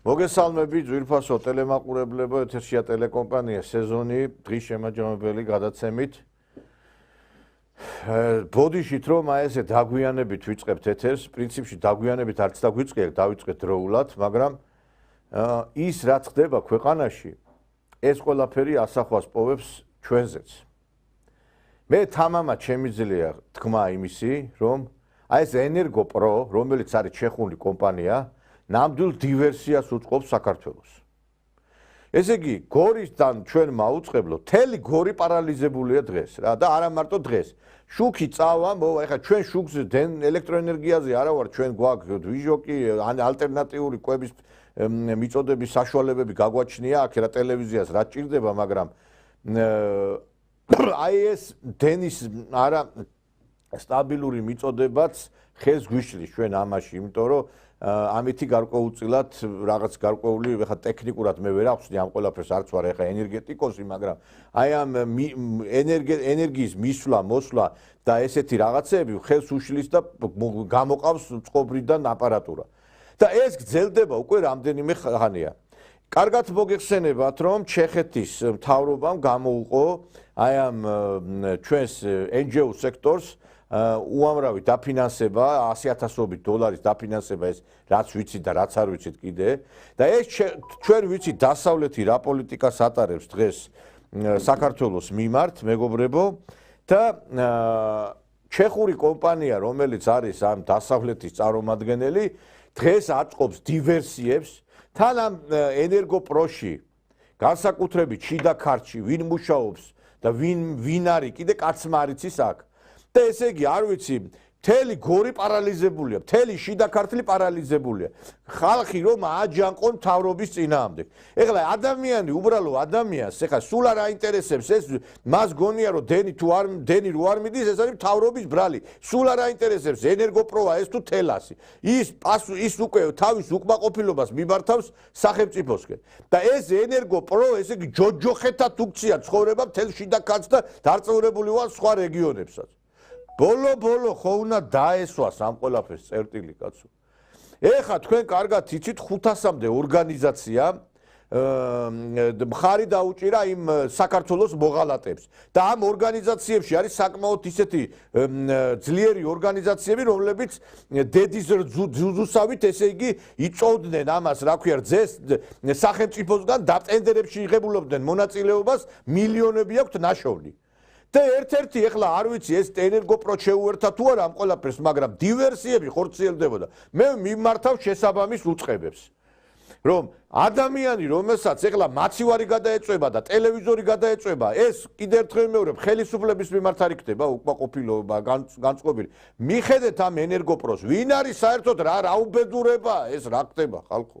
მოგესალმებით ძვირფასო ტელემაყურებლებო, ეთერშია ტელეკომპანია სეზონი დღის შემაჯამებელი გადაცემით. ბოდიშით რომ აი ესე დაგვიანებით ვიწყებთ ეთერს, პრინციპში დაგვიანებით არც დაგვიწყეთ, დავიწყეთ დროულად, მაგრამ ის რაც ხდება ქვეყანაში, ეს ყველაფერი ასახვას პოვებს ჩვენზეც. მე თამამად შემიძლია თქმა იმისი, რომ აი ეს ენერგოპრო, რომელიც არის ჩეხური კომპანია, ნამდვილ დივერსიას უწყობს საქართველოს. ესე იგი, გორისთან ჩვენ მაუწყებლო, მთელი გორი პარალიზებულია დღეს რა და არა მარტო დღეს. შუქი წავა, ეხლა ჩვენ შუქს ელექტროენერგიაზე არა ვარ, ჩვენ გვაქვს დვიჟოკი, ალტერნატიული კვების მიწოდების საშუალებები გაგვაჩნია, აქ რა ტელევიზიას რა ჭირდება, მაგრამ აი ეს დენის არა სტაბილური მიწოდებაც ხელს გვიშლის ჩვენ ამაში, იმიტომ რომ ამითი გარკვეულწილად რაღაც გარკვეული ეხა ტექნიკურად მე ვერ ახსნი ამ ყველაფერს არც ვარ ეხა ენერგეტიკოსი, მაგრამ აი ამ ენერგიის მისვლა, მოსვლა და ესეთი რაღაცეები ხელს უშლის და გამოყავს წყობრიდან აპარატურა. და ეს გრძელდება უკვე რამდენიმე ხანია. კარგად მოგეხსენებათ, რომ ჩეხეთის მთავრობამ გამოუყო აი ამ ჩვენს NGO სექტორს უამრავი დაფინანსება, 100,000 დოლარის დაფინანსება ეს რაც ვიცით და რაც არ ვიცით კიდე და ეს ჩვენ ვიცით დასავლეთი რა პოლიტიკას ატარებს დღეს საქართველოს მიმართ, მეგობრებო და ჩეხური კომპანია, რომელიც არის ამ დასავლეთის წარმომადგენელი, დღეს აწყობს დივერსიებს თან ამ ენერგოპროში, განსაკუთრებით შიდა ქართლში, ვინ მუშაობს და ვინ არის, კიდე კაცმა არ იცის აქ. და ესე იგი, არ ვიცი, მთელი გორი პარალიზებულია, მთელი შიდა ქართლი პარალიზებულია. ხალხი რომ აჯანყონ მთავრობის წინააღმდეგ. ეხლა ადამიანი, უბრალო ადამიანს, ეხლა სულ არ აინტერესებს ეს, მას გონია რომ დენი რო არ მიდის, ეს არის მთავრობის ბრალი. სულ არ აინტერესებს ენერგოპროა ეს თუ თელასი. ის უკვე თავის უკმაყოფილებას მიმართავს სახელმწიფოსკენ. და ეს ენერგოპრო, ესე იგი, ჯოჯოხეთად უქცია ცხოვრება მთელ შიდა ქართლს და დარწმუნებული ვარ სხვა რეგიონებსაც. ბოლო ხო უნდა დაესვას ამ ყველაფერს წერტილი კაცო. ეხლა თქვენ კარგად იცით 500-მდე ორგანიზაცია მხარი დაუჭირა იმ საქართველოს მოღალატებს და ამ ორგანიზაციებში არის საკმაოდ ისეთი ძლიერი ორგანიზაციები, რომლებიც დედის ძუძუსავით, ესე იგი, იწოვდნენ ამას, რა ქვია, რძეს სახელმწიფოსგან და ტენდერებში იღებულობდნენ მონაწილეობას, მილიონები აქვთ ნაშოვნი. და ერთ-ერთი ეხლა არ ვიცი ეს ენერგოპრო შეუერთა თუ არა ამ ყველაფერს, მაგრამ დივერსიები ხორციელდებოდა. მე მიმართავ შესაბამის უწყებებს. რომ ადამიანი, რომელსაც ეხლა მაცივარი გადაეწვება და ტელევიზორი გადაეწვება, ეს კიდევ ერთხელ მეორებ ხელისუფლების მიმართ არ იქნება უკმაყოფილება, განწყობილი. მიხედეთ ამ ენერგოპროს, ვინ არის საერთოდ რა უბედურება ეს რა ხდება ხალხო.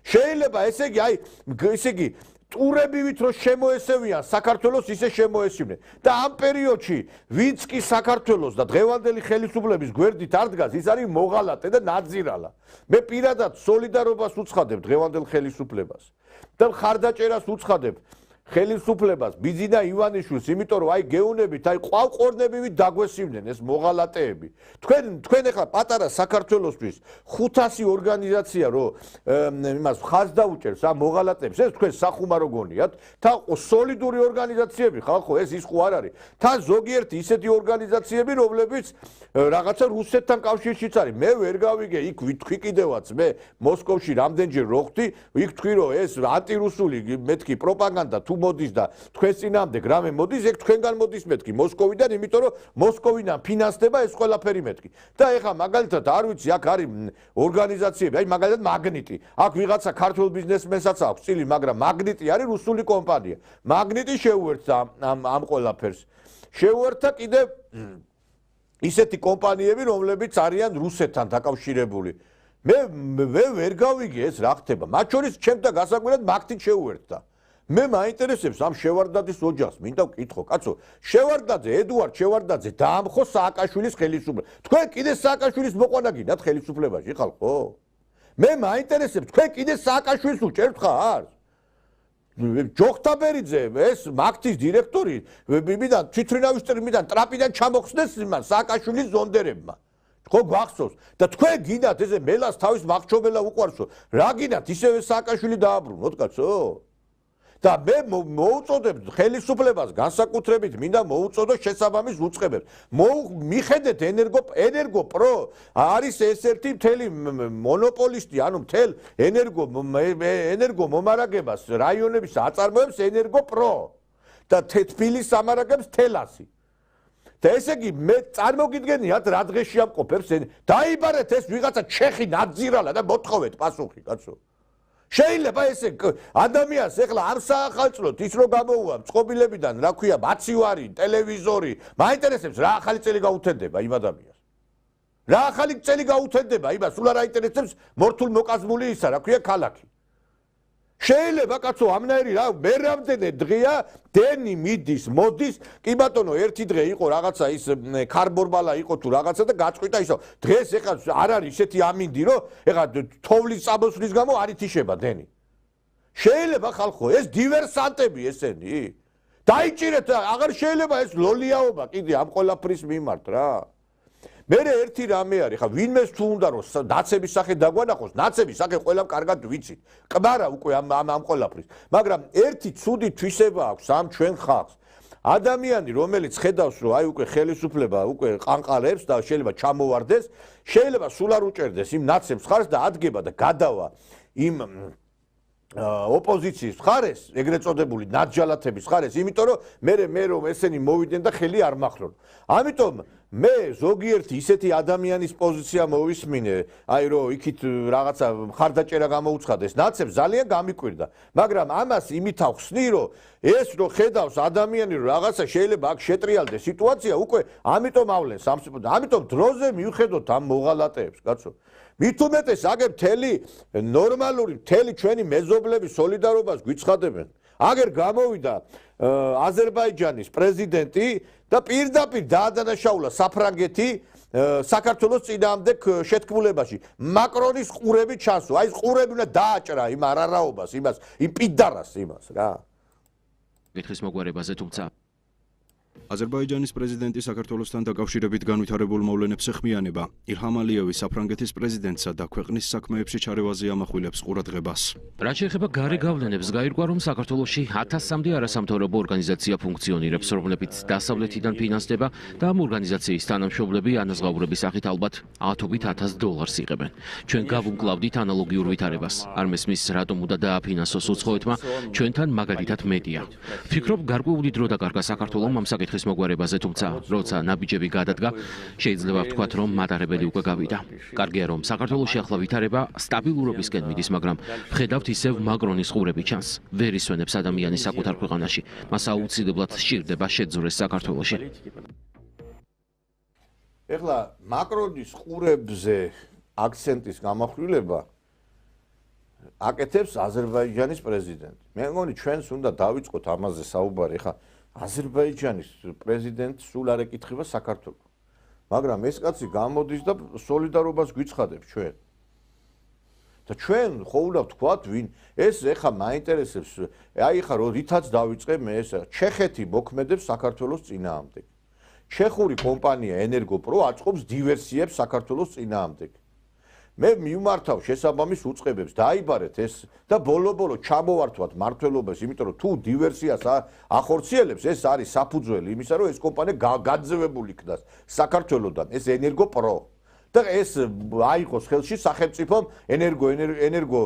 შეიძლება ესე იგი ტურებივით რომ შემოესევიან საქართველოს ისე შემოესივნენ და ამ პერიოდში ვინც კი საქართველოს და დღევანდელი ხელისუფლების გვერდით არ დგას, ის არის მოღალატე და ნაძირალა. მე პირადად სოლიდარობას უცხადებ დღევანდელ ხელისუფლებას და მხარდაჭერას უცხადებ ხელისუფლებას, ბიძინა ივანიშვილს, იმიტომ რომ აი გეუნებით, აი ყვალყორნებივით დაგვესივნენ ეს მოღალატეები. თქვენ ახლა პატარა საქართველოსთვის 500 ორგანიზაცია რომ იმას ხაზ დაუჭერს ამ მოღალატეებს, ეს თქვენ სახუმარო გონიათ? თან სოლიდური ორგანიზაციები ხალხო, ეს ის ხო არ არის. თან ზოგიერთი ისეთი ორგანიზაციები, რომლებიც რაღაცა რუსეთთან კავშირშიც არის. მე ვერ გავიგე, იქ ვიტყვი კიდევაც, მე მოსკოვში რამდენჯერ რო ხვდი, იქ თქვი რომ ეს ანტირუსული მეთქი პროპაგანდა თუ მოდის და თქვენ წინააღმდეგ რამე მოდის, ეგ თქვენგან მოდის მეთქი მოსკოვიდან, იმიტომ რომ მოსკოვიდან ფინანსდება ეს ყველაფერი მეთქი. და ეხლა მაგალითად არ ვიცი, აქ არის ორგანიზაციები, აი მაგალითად მაგნიტი. აქ ვიღაცა ქართულ ბიზნესმენსაც აქვს წილი, მაგრამ მაგნიტი არის რუსული კომპანია. მაგნიტი შეუერთდა ამ ყველაფერს. შეუერთდა კიდევ ისეთი კომპანიები, რომლებიც არიან რუსეთთან დაკავშირებული. მე ვერ გავიგე ეს რა ხდება. მათ შორის ჩემთა გასაკვირად მაგთით შეუერთდა. მე მაინტერესებს ამ შევარდაძის ოჯახს, მინდა ვკითხო, კაცო, ედუარდ შევარდაძე დაამხო სააკაშვილის ხელისუფლება. თქვენ კიდე სააკაშვილის მოყვანა გინდათ ხელისუფლებაში ხალხო? მე მაინტერესებს, თქვენ კიდე სააკაშვილს უჭერთ ხარ? ჯოხტაბერიძე, ეს მაგთის დირექტორი, თვითმფრინავის ტრაპიდან ჩამოხსნეს იმან სააკაშვილის ზონდერებმა. ხო გვახსოვს და თქვენ გინდათ ესე მელას თავის მახრჩობელა უყვარსო რა გინდათ ისევე სააკაშვილი დააბრუნოთ კაცო და მე მოუწოდებ ხელისუფლებას განსაკუთრებით მინდა მოუწოდო შესაბამის უწყებებს მიხედეთ ენერგოპრო არის ესერთი მთელი მონოპოლისტი ანუ მთელ ენერგო მომარაგებას რაიონების აწარმოებს ენერგოპრო და თბილისს ამარაგებს თელასი და ესე იგი მე წარმოგიდგენიათ რა დღეში ამყოფებს დაიბარეთ ეს ვიღაცა ჩეხი ნაძირალა და მოთხოვეთ პასუხი კაცო შეიძლება ესე ადამიანს ეხლა არ საახალწლოთ ის რომ გამოუვა წყობილებიდან რა ქვია მაცივარი ტელევიზორი მაინტერესებს რა ახალი წელი გაუთენდება იმ ადამიანს რა ახალი წელი გაუთენდება იმას სულ არ აინტერესებს მორთულ მოკაზმული ისა რა ქვია ქალაქი შეიძლება კაცო ამნაირი რა მე რამდენი დღეა დენი მიდის მოდის კი ბატონო ერთი დღე იყო რაღაცა ის ქარბორბალა იყო თუ რაღაცა და გაწყვიტა ისო დღეს ეხლა არ არის ისეთი ამინდი რომ ეხლა თოვლის წამოსვლის გამო არ ითიშება დენი შეიძლება ხალხო ეს დივერსანტები ესენი დაიჭირეთ აღარ შეიძლება ეს ლოლიაობა კიდე ამ ყოლაფრის მიმართ რა მე ერთი რამე არის ხა ვინმეს თუ უნდა რომ ნაცების სახე დაგვანახოს ნაცების სახე ყველამ კარგად ვიცით ყბარა უკვე ამ ყოლაფრის მაგრამ ერთი ცუდი თვისება აქვს ამ ჩვენ ხალხს ადამიანი რომელიც ხედავს რომ აი უკვე ხელისუფლება უკვე ყანყალებს და შეიძლება ჩამოვარდეს შეიძლება სულ არ უჭერდეს იმ ნაცებს ხარს და ადგება და გადავა იმ ოპოზიციის ხარეს ეგრეთ წოდებული ნაძჯალათების ხარეს იმიტომ რომ მე რომ ესენი მოვიდნენ და ხელი არ მახრონ ამიტომ მე ზოგიერთი ისეთი ადამიანის პოზიცია მოვისმინე აი რომ იქით რაღაცა ხარდაჭერა გამოუცხადეს ნაცებს ძალიან გამიკვირდა მაგრამ ამას იმით ახსნი რომ ეს რო ხედავს ადამიანი რომ რაღაცა შეიძლება აქ შეტრიალდეს სიტუაცია უკვე ამიტომ ავლენ სამსახურს ამიტომ დროზე მივხედოთ ამ მოღალატეებს კაცო მით უმეტეს აგერ მთელი ნორმალური მთელი ჩვენი მეზობლები სოლიდარობას გვიცხადებენ აგერ გამოვიდა აზერბაიჯანის პრეზიდენტი და პირდაპირ დაადანაშაულა საფრანგეთი საქართველოს წინააღმდეგ შეთქმულებაში მაკრონის ყურები ჩასო აი ეს ყურები უნდა დააჭრა იმ არარაობას იმას იმ პიდარას იმას რა კითხვის მოგვარებაზე თუმცა აზერბაიჯანის პრეზიდენტი საქართველოსთან დაკავშირებით განვითარებულ მოვლენებს ეხმიანება. ილჰამ ალიევი საფრანგეთის პრეზიდენტსა და ქვეყნის საქმეებში ჩარევაზე ამახვილებს ყურადღებას. რაც შეეხება გარე გავლენებს, გაირკვა, რომ საქართველოში 1000-მდე არასამთავრობო ორგანიზაცია ფუნქციონირებს, რომლებიც დასავლეთიდან ფინანსდება და ამ ორგანიზაციის თანამშრომლები ანაზღაურების სახით ალბათ ათობით $1000 იღებენ. ჩვენ გავუმკლავდით ანალოგიურ ვითარებას. არ მესმის რატომ უნდა დააფინანსოს უცხოეთმა, ჩვენთან მაგალითად მეტია. ვფიქრობ, გარკვეული დრო დაკარგა საქართველომ ამ საკითხის მოგვარებაზე, თუმცა როცა ნაბიჯები გადადგა, შეიძლება ვთქვათ, რომ მატარებელი უკვე გავიდა. კარგია, რომ საქართველოში ახლა ვითარება სტაბილურობისკენ მიდის, მაგრამ ვხედავთ ისევ მაკრონის ყურები ჩანს. ვერ ისვენებს ადამიანის საკუთარ ქვეყანაში. მას აუცილებლად სჭირდება შეძრეს საქართველოში. ეხლა მაკრონის ყურებზე აქცენტის გამახვილება აკეთებს აზერბაიჯანის პრეზიდენტი. მე მგონი ჩვენს უნდა დავიწყოთ ამაზე საუბარი. ეხლა აზერბაიჯანის პრეზიდენტი სულ არ ეკითხება საქართველოს. მაგრამ ეს კაცი გამოდის და სოლიდარობას გვიცხადებს ჩვენ. და ჩვენ ხო უნდა ვთქვათ, ვინ ეს ეხა მაინტერესებს, აი ეხა რითაც დავიწყე მე ეს ჩეხეთი მოქმედებს საქართველოს წინააღმდეგ. ჩეხური კომპანია ენერგოპრო აწყობს დივერსიებს საქართველოს წინააღმდეგ. მე მივმართავ შესაბამის უწყებებს დაიბარეთ ეს და ბოლო-ბოლო ჩამოვართვათ მართლობას, იმიტომ რომ თუ დივერსიას ახორციელებს, ეს არის საფუძველი იმისა, რომ ეს კომპანია გაძევებული იქნას საქართველოსთან, ეს ენერგოპრო. და ეს აიღოს ხელში სახელმწიფომ ენერგო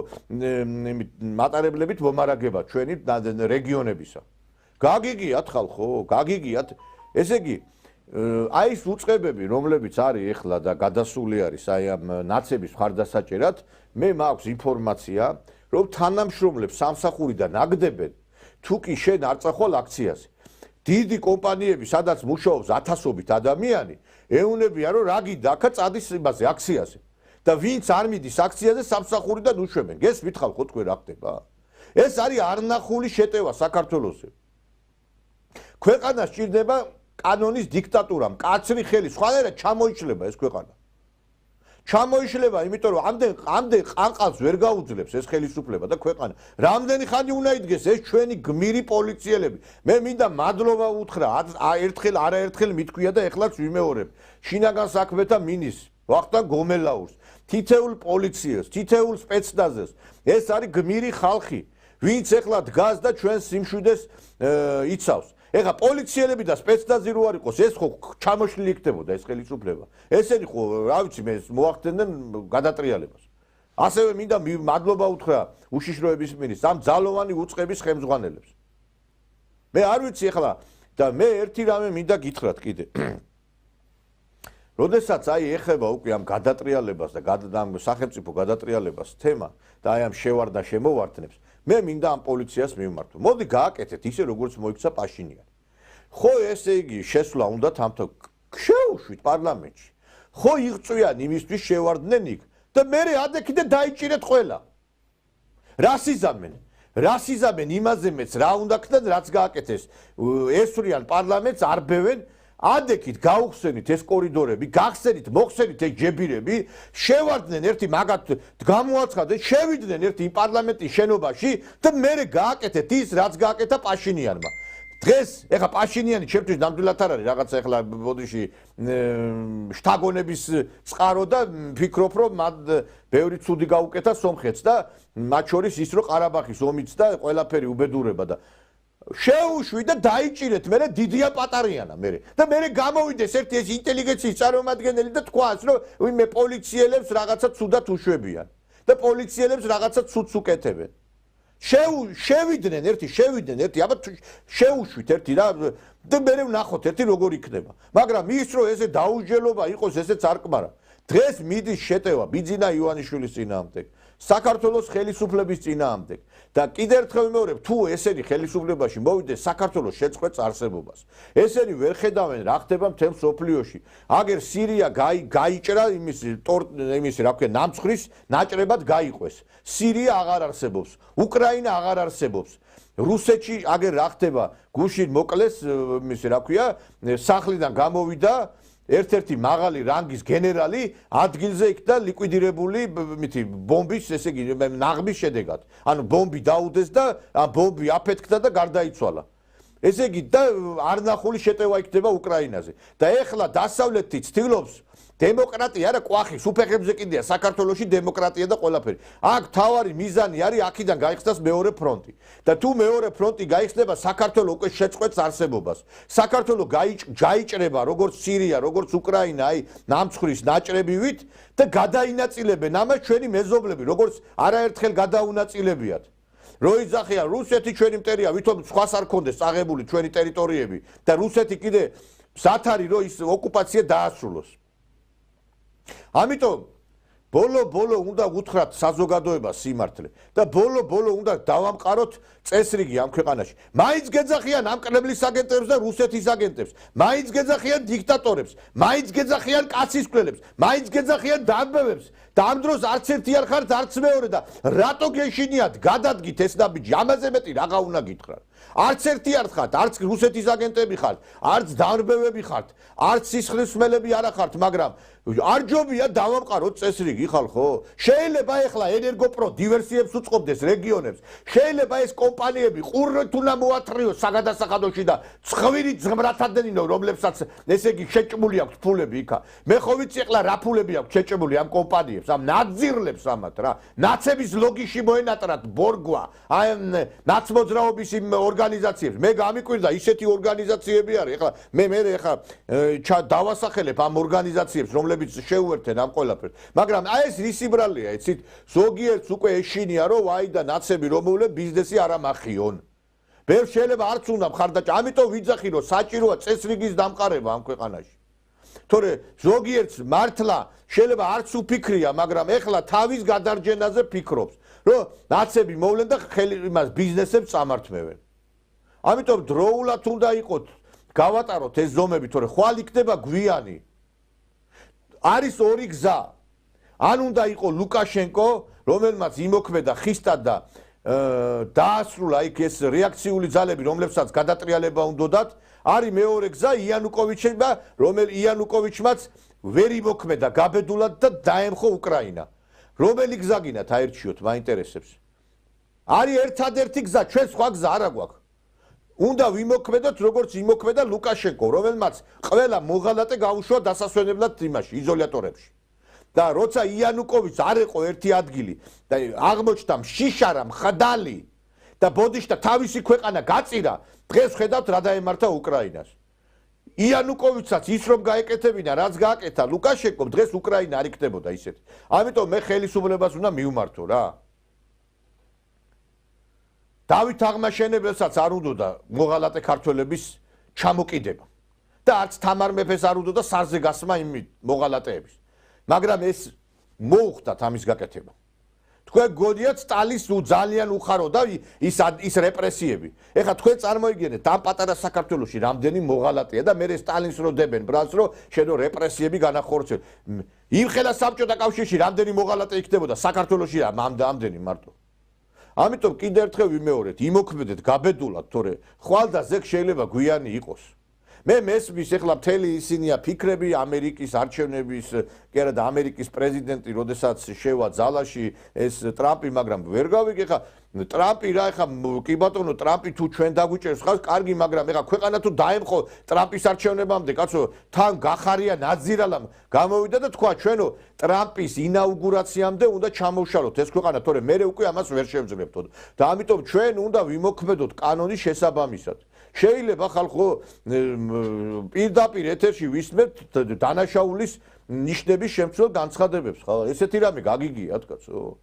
მატარებლებით მომარაგება ჩვენი რეგიონებისა. გაგიგიათ ხალხო, გაგიგიათ. ესე იგი აი ეს უწყებები, რომლებიც არის ეხლა და გადასული არის აი ამ ნაცების მხარდასაჭერად, მე მაქვს ინფორმაცია, რომ თანამშრომლებს სამსახურიდან აგდებენ, თუ კი შენ არ წახვალ აქციაზე. დიდი კომპანიები, სადაც მუშაობს ათასობით ადამიანი, ეუნებიან, რომ რა გინდა აქა წადის იმაზე აქციაზე. და ვინც არ მიდის აქციაზე, სამსახურიდან უშვებენ. გესმით ხალხო თქვენ რა ხდება? ეს არის არნახული შეტევა საქართველოსზე. ქვეყანას სჭირდება კანონის დიქტატურა, მკაცრი ხელი, სხვანაირად ჩამოიშლება ეს ქვეყანა. ჩამოიშლება, იმიტომ რომ ამდენ ყანყალს ვერ გაუძლებს ეს ხელისუფლება და ქვეყანა. რამდენი ხანი უნდა იდგეს ეს ჩვენი გმირი პოლიციელები. მე მინდა მადლობა უთხრა, ერთხელ არაერთხელ მithქვია და ეხლაც ვიმეორებ. შინაგან საქმეთა მინისტრს ვახტანგ გომელაურს, თითეულ პოლიციას, თითეულ სპეცნაზებს. ეს არის გმირი ხალხი, ვინც ეხლა დგას და ჩვენს სიმშვიდეს იცავს. ეხლა პოლიციელები და სპეცნაზი რო არ იყოს, ეს ხო ჩამოშლილი იქნებოდა ეს ხელისუფლება. ესენი ხო, რა ვიცი, მე მოახდენენ გადატრიალებას. ასევე მინდა მადლობა უთხრა უშიშროების მინისტრს ამ ძალოვანი უწყების ხელმძღვანელებს. მე არ ვიცი ეხლა და მე ერთი რამე მინდა გითხრათ კიდე. როდესაც ეხება უკვე ამ გადატრიალებას და ამ სახელმწიფო გადატრიალებას თემა და ამ შევარდა შემოვართნებს, მე მინდა ამ პოლიციას მივმართო. მოდი გააკეთეთ ისე როგორც მოიქცა პაშინიანი. ხო ესე იგი შესვლა უნდა თამთა შეუშვით პარლამენტში. ხო იღწვიან იმისთვის შევარდნენ იქ და მე ადექიდე დაიჭირეთ ყველა. რას იზამენ იმაზე მეც რა უნდა ქნათ რაც გააკეთეს. ესვრიან პარლამენტს არბევენ ადექით გაუხსენით ეს კორიდორები, გახსენით, მოხსენით ეს ჯებირები, შევარდნენ ერთი მაგათ გამოაცხადეთ, შევიდნენ ერთი პარლამენტის შენობაში და მე გააკეთეთ ის რაც გააკეთა პაშინიანმა. დღეს ეხა პაშინიანი ჩემთვის ნამდვილად არ არის რაღაცა ეხლა ბოდიში შთაგონების წყარო და ფიქრობ რომ მათ ბევრი ცუდი გაუკეთა სომხეთს და მათ შორის ის რომ ყარაბაღის ომიც და ყველაფერი უბედურება და შეუშვი და დაიჭირეთ მე დიდია პატარიანა მე და მე გამოვიდეს ერთი ეს ინტელიგენციის წარმომადგენელი და თქვას რომ ვინმე პოლიციელებს რაღაცა ცუდად უშვებიან და პოლიციელებს რაღაცა ცუდს უკეთებენ შევიდნენ ერთი აბა შეუშვით ერთი რა და მე ვნახოთ ერთი როგორ იქნება მაგრამ ის რომ ესე დაუსჯელობა იყოს ესეც არ კმარა დღეს მიდის შეტევა ბიძინა ივანიშვილის წინააღმდეგ საქართველოს ხელისუფლების წინააღმდეგ და კიდევ ერთხელ ვიმეორებ თუ ესენი ხელისუფლებაში მოვიდეს საქართველოს შეწყვეტს არსებობას ესენი ვერ ხედავენ რა ხდება მთელ სოფლიოში აგერ სირია გაიჭრა იმის რა ქვია ნამცხვრის ნაჭრებად გაიყვეს სირია აღარ არსებობს უკრაინა აღარ არსებობს რუსეთში აგერ რა ხდება გუშინ მოკლეს იმის რა ქვია სახლიდან გამოვიდა ერთ-ერთი მაღალი რანგის გენერალი ადგილზე იქ და ლიკვიდირებული მითი ბომბის ესე იგი ნაღმის შედეგად. ანუ ბომბი დაუდეს და ბომბი აფეთქდა და გარდაიცვალა. ესე იგი და არნახული შეტევა იქნება უკრაინაზე. და ეხლა დასავლეთი ცდილობს დემოკრატია არა ყვახის უფეხებზე კიდეა საქართველოში დემოკრატია და ყველაფერი. აქ თავარი მიზანი არის აქედან გაიხსნას მეორე ფრონტი. და თუ მეორე ფრონტი გაიხსნება საქართველოს უკვე შეწყვეტს არსებობას. საქართველოს გაიჭრება როგორც სირია, როგორც უკრაინა, ნამცხვრის ნაჭრებივით და გადაინაწილებენ ამას ჩვენი მეზობლები, როგორც არაერთხელ გადაუნაწილებიათ. რო იძახიან რუსეთი ჩვენი მტერია, ვითომ სხვას არ ქონდეს წაღებული ჩვენი ტერიტორიები და რუსეთი კიდე სათარი რო ის ოკუპაცია დაასრულოს. ამიტომ ბოლო უნდა უთხრათ საზოგადოებას სიმართლე და ბოლო უნდა დავამყაროთ წესრიგი ამ ქვეყანაში. მაინც გეძახიან ამკრებლის აგენტებს და რუსეთის აგენტებს, მაინც გეძახიან დიქტატორებს, მაინც გეძახიან კაცისკვლელებს, მაინც გეძახიან დამბევებს და ამ დროს არც ერთი არ ხართ, არც მეორე და რატო გეშინიათ გადადგით ეს ნაბიჯი? ამაზე მეტი რაღა უნდა გითხრათ. არც ერთი არ ხართ, არც რუსეთის აგენტები ხართ, არც დამბევები ხართ, არც სისხლისმელები არ ხართ, მაგრამ არ ჯობია დავამყაროთ წესრიგი ხალხო? შეიძლება ეხლა ენერგოპრო დივერსიებს უწყობდეს რეგიონებს. შეიძლება ეს კომპანიები ყურით უნდა მოათრიოს საგადასახადოში და ცხვირი ძღმრათადნინო, რომლებსაც ესე იგი შეჭმული აქვს ფულები იქა. მე ხო ვიცი ეხლა რა ფულები აქვს შეჭმული ამ კომპანიებს, ამ ნაძირლებს ამათ რა. ნაცების ლოგიში მოენატრათ ბორგვა, აი ნაცმოძრაობის იმ ორგანიზაციებს. მე გამიკვირდა ისეთი ორგანიზაციები არის. ეხლა მე ეხლა დავასახელებ ამ ორგანიზაციებს, რომლებიც შეუერთენ ამ ყველაფერს. მაგრამ აი ეს რისი ბრალია, იცით? ზოგიერთს უკვე ეშინია, რომ აი და ნაცები რომელე ბიზნესი არ ამახიონ. ბევრ შეიძლება არც უნდა მხარდაჭერა, ამიტომ ვიძახი, რომ საჭიროა წესრიგის დამყარება ამ ქვეყანაში. თორე ზოგიერთს მართლა შეიძლება არც უფიქრია, მაგრამ ეხლა თავის გადარჯენაზე ფიქრობს, რომ ნაცები მოვლენ და იმას ბიზნესებს წამართმევენ. ამიტომ დროულად უნდა იყოთ, გავატაროთ ეს ზომები, თორე ხვალ იქნება გვიანი. არის ორი გზა. ან უნდა იყო ლუკაშენკო, რომელმაც იმოქმედა ხისტად და დაასრულა იქ ეს რეაქციული ძალები, რომლებსაც გადატრიალება უნდათ. არის მეორე გზა იანუკოვიჩმა, იანუკოვიჩმაც ვერ იმოქმედა გაბედულად და დაემხო უკრაინა. რომელი გზა გინათ აერჩიოთ, მაინტერესებს. არის ერთადერთი გზა, ჩვენ სხვა გზა არ აგვაქვს. უნდა ვიმოქმედოთ როგორც იმოქმედა ლუკაშენკო, რომელმაც ყველა მოღალატე გაუშვა დასასვენებლად იმაში, იზოლატორებში. და როცა იანუკოვიჩს არ ეყო ერთი ადგილი და აღმოჩნდა შიშარა მხდალი და ბოდიშთა თავისი ქვეყანა გაწირა, დღეს ხედავთ რა დაემართა უკრაინას. იანუკოვიჩსაც ის რომ გაეკეთებინა, რაც გააკეთა ლუკაშენკომ, დღეს უკრაინა არ იქნებოდა ისეთი. ამიტომ მე ხელისუფლებას უნდა მივმართო რა. დავით აღმაშენებელსაც არ უნდოდა მოღალატე ქართველების ჩამოკიდება და არც თამარ მეფეს არ უნდოდა სარზე გასმა იმ მოღალატეების. მაგრამ ეს მოუხდათ ამის გაკეთება. თქვენ გონიათ სტალის ძალიან უხაროდა ის რეპრესიები. ეხლა თქვენ წარმოიდგინეთ ამ პატარა საქართველოში რამდენი მოღალატეა და მე სტალინს რო დებენ ბრალს რო შენო რეპრესიები განახორციელო. იმხელა საბჭოთა კავშირში რამდენი მოღალატე იქნებოდა საქართველოში ამდენი მარტო. ამიტომ კიდევ ერთხელ ვიმეორეთ, იმოქმედეთ გაბედულად, თორე ხვალდაზექ შეიძლება გვიანი იყოს. მე მესმის ეხლა მთელი ისინია ფიქრები ამერიკის არჩევნების, კი არა და ამერიკის პრეზიდენტი, როდესაც შევა ძალაში ეს ტრამპი, მაგრამ ვერ გავიგე ხა ტრამპი რა ხა კი ბატონო ტრამპი თუ ჩვენ დაგვიჭერს ხას კარგი, მაგრამ ეხა ქვეყანა თუ დაემხო ტრამპის არჩევნებამდე, კაცო, თან გახარია ნაძირალამ გამოვიდა და თქვა ჩვენო ტრამპის ინაუგურაციამდე უნდა ჩამოვშალოთ ეს ქვეყანა, თორე მე უკვე ამას ვერ შევძლებთო და ამიტომ ჩვენ უნდა ვიმოქმედოთ კანონის შესაბამისად. შეიძლება ხალხო პირდაპირ ეთერში ვისმენთ დანაშაულის ნიშნების შემცველ განცხადებებს, ხა ესეთი რამე გაგიგიათ კაცო.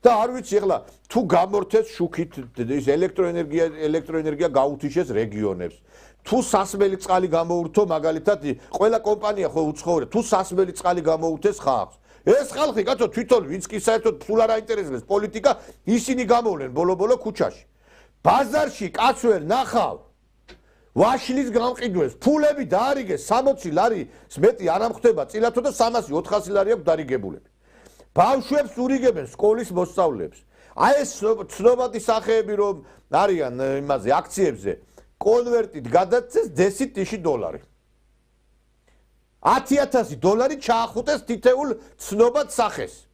და არ ვიცი ეხლა თუ გამორთეს შუქით ეს ელექტროენერგია გაუთიშეს რეგიონებს. თუ სასმელი წყალი გამოურთო მაგალითად ყველა კომპანია ხო უცხოური თუ სასმელი წყალი გამოუთეს ხალხს. ეს ხალხი კაცო თვითონ ვინც კი საერთოდ ფულ არ აინტერესებს პოლიტიკა, ისინი გამოვლენ ბოლო-ბოლო ქუჩაში. ბაზარში კაც ვერ ნახავ ვაშლის გამყიდვეს, ფულები დაარიგეს 60 ლარის მეტი არ ამხდება წილათო და 300-400 ლარი აქვს დარიგებულები. ბავშვებს ურიგებენ სკოლის მოსწავლეებს. აი ეს ცნობადი სახეები რომ არიან იმაზე აქციებზე, კონვერტით გადაცეს დესით ტიში დოლარი. 10,000 დოლარი ჩაახუტეს თითეულ ცნობად სახეს.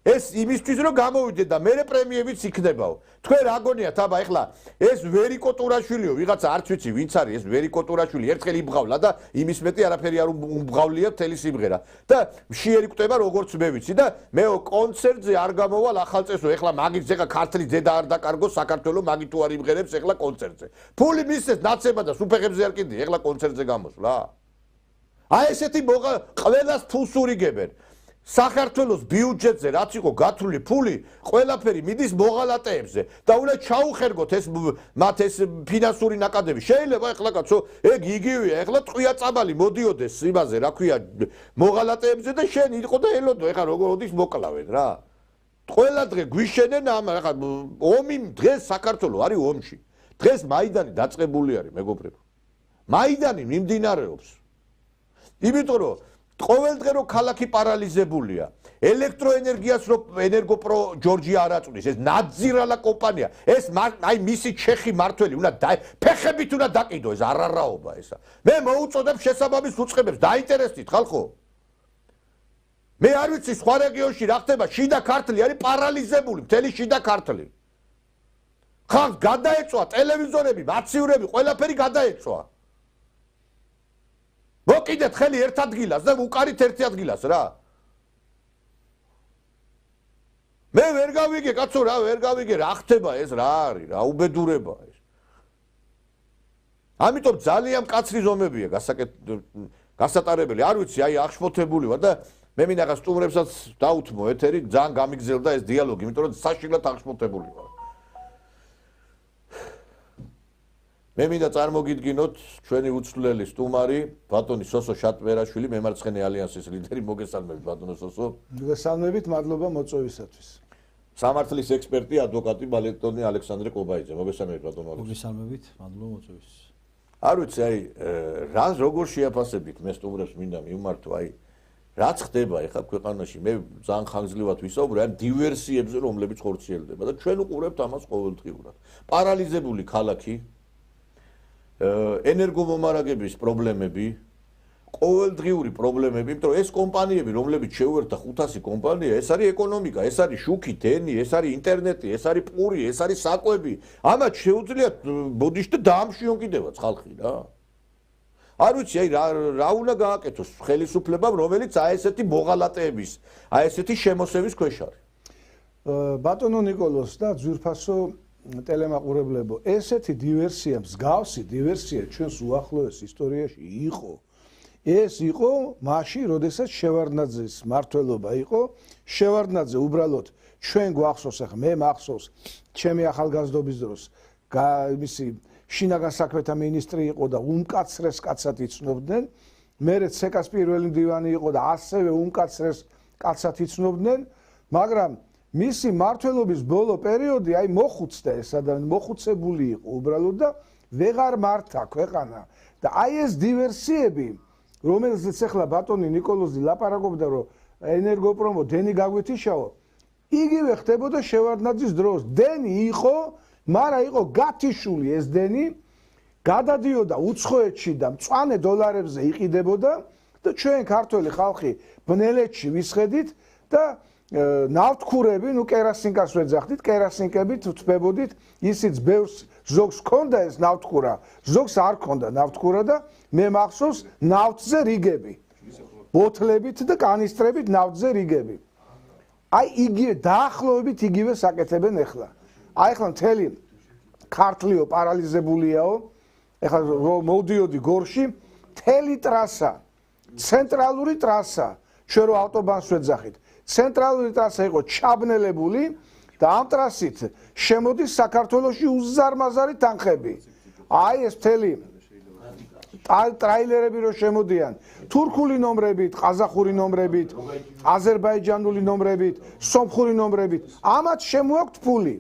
ეს იმისთვის რომ გამოვიდეთ და მე პრემიებიც იქნებაო. თქვენ რა გონიათ აბა ეხლა ეს ვერიკო ტურაშვილიო, ვიღაცა არც ვიცი ვინც არის ეს ვერიკო ტურაშვილი, ერთხელ იბღავლა და იმის მეტი არაფერი არ უმბღავლია მთელი სიმღერა. და შეერიკვდება როგორც მე ვიცი და მე კონცერტზე არ გამოვალ ახალწესო, ეხლა მაგის ეხლა ქართლის დედა არ დაკარგო საქართველოს მაგი თუ არ იმღერებს ეხლა კონცერტზე. ფული მისცეს ნაცება და სუფეხებზე არ კიდე ეხლა კონცერტზე გამოსვლა. აი ესეთი ყველას ფულს ურიგებენ. საქართველოს ბიუჯეტზე რაც იყო გათვლილი ფული ყველაფერი მიდის მოღალატეებზე და უნდა ჩაუხერგოთ ეს მათ ეს ფინანსური ნაკადები. შეიძლება ეხლა კაცო ეგ იგივეა, ეხლა ტყვია წაბალი მოდიოდეს იმაზე რა ქვია მოღალატეებზე და შენ იყო და ელოდო ეხლა როგორ ოდის მოკლავენ რა. ყველა დღე გვიშენენ ამ ეხლა ომი დღეს საქართველოს არის ომში. დღეს მაიდანი დაწყებული არის მეგობრებო. მაიდანი მიმდინარეობს. იმიტომ რომ ყოველდღე რომ ქალაქი პარალიზებულია, ელექტროენერგიას რომ ენერგოპრო ჯორჯია არ აწვდის, ეს ნაძირალა კომპანია, ეს აი მისი ჩეხი მართველი უნდა ფეხებით უნდა დაკიდო, ეს არარაობა ესა. მე მოუწოდებ შესაბამის უწყებებს, დაინტერესდით ხალხო. მე არ ვიცი სხვა რეგიონში რა ხდება, შიდა ქართლი არის პარალიზებული, მთელი შიდა ქართლი. ხალხს გადაეწვა ტელევიზორები, მაცივრები, ყველაფერი გადაეწვა. მოკიდეთ ხელი ერთ ადგილას და უკარით ერთი ადგილას რა. მე ვერ გავიგე კაცო რა, ვერ გავიგე რა ხდება ეს რა არის, რა უბედურება ეს. ამიტომ ძალიან მკაცრი ზომებია გასატარებელი. არ ვიცი, აი აღშფოთებული ვარ და მე მინდა რა სტუმრებსაც დაუთმო ეთერი, ძალიან გამიგზელდა ეს დიალოგი, იმიტომ რომ საშინლად აღშფოთებული ვარ. მე მინდა წარმოგიდგინოთ ჩვენი უცვლელი სტუმარი ბატონი სოსო შატვერაშვილი, მემარცხენე ალიანსის ლიდერი. მოგესალმებით ბატონო სოსო. მოგესალმებით, მადლობა მოწვევისათვის. სამართლის ექსპერტი, ადვოკატი ბატონი ალექსანდრე ყობაიძე. მოგესალმებით ბატონო. მოგესალმებით, მადლობა მოწვევისთვის. არ ვიცი, აი რას როგორ შეაფასებით მე სტუმრებს მინდა მივმართო, აი რაც ხდება ეხლა ქვეყანაში, მე ძალიან ხანგრძლივად ვისაუბრე ამ დივერსიებზე, რომლებიც ხორციელდება და ჩვენ უყურებთ ამას ყოველდღიურად. პარალიზებული ქალაქი, ენერგომომარაგების პრობლემები, ყოველდღიური პრობლემები, იმიტომ რომ ეს კომპანიები, რომლებიც შეუერთდა 500 კომპანია, ეს არის ეკონომიკა, ეს არის შუქი, დენი, ეს არის ინტერნეტი, ეს არის პური, ეს არის საკვები. ამათ შეუძლიათ ბოდიშ და დაამშვიონ კიდევაც ხალხი რა. არ ვიცი, აი რა უნდა გააკეთოს ხელისუფლებამ, რომელიც აი ესეთი მოღალატეების, აი ესეთი შემოსევის ქვეშ არის. ბატონო ნიკოლოს და ძვირფასო ტელემაყურებლებო, ესეთი დივერსია, მსგავსი დივერსია ჩვენს უახლოეს ისტორიაში იყო. ეს იყო მაშინ, როდესაც შევარდნაძის მმართველობა იყო. შევარდნაძე უბრალოდ ჩვენ გვახსოვს, ახლა მე მახსოვს, ჩემი ახალგაზრდობის დროს მისი შინაგან საქმეთა მინისტრი იყო და უმკაცრეს კაცად იცნობდნენ. მერე ცეკას პირველი მდივანი იყო და ასევე უმკაცრეს კაცად იცნობდნენ, მაგრამ მისი მმართველობის ბოლო პერიოდი აი მოხუცდა ეს ადამიანი, მოხუცებული იყო უბრალოდ და ვეღარ მართა ქვეყანა. და აი ეს დივერსიები, რომელზეც ახლა ბატონი ნიკოლოზი ლაპარაკობდა, რომ ენერგოპრომო დენი გაგვეთიშაო, იგივე ხდებოდა შევარდნაძის დროს. დენი იყო, მაგრამ იყო გათიშული ეს დენი, გადადიოდა უცხოეთში და მწვანე დოლარებზე იყიდებოდა და ჩვენ ქართველი ხალხი ბნელეთში ვისხედით და ნავთქურები, ნუ კერასინკას ვეძახდით, კერასინკებით ვთბებოდით, ისიც ბევრს ზოგს ჰქონდა ეს ნავთქურა, ზოგს არ ჰქონდა ნავთქურა და მე მახსოვს ნავთზე რიგები. ბოთლებით და კანისტრებით ნავთზე რიგები. აი იგივე დაახლოებით იგივე საკეთებენ ახლა. აი ახლა მთელი ქართლიო პარალიზებულიაო. ახლა რომ მოვდიოდი გორში, მთელი ტრასა, ცენტრალური ტრასა, ჩვენ რო ავტობანს ვეძახით, ცენტრალური ტრასა იყო ჩაბნელებული და ამ ტრასით შემოდის საქართველოში უზარმაზარი თანხები. აი ეს მთელი ტრაილერები რო შემოდიან, თურქული ნომრებით, ყაზახური ნომრებით, აზერბაიჯანული ნომრებით, სომხური ნომრებით, ამათ შემოაქვთ ფული.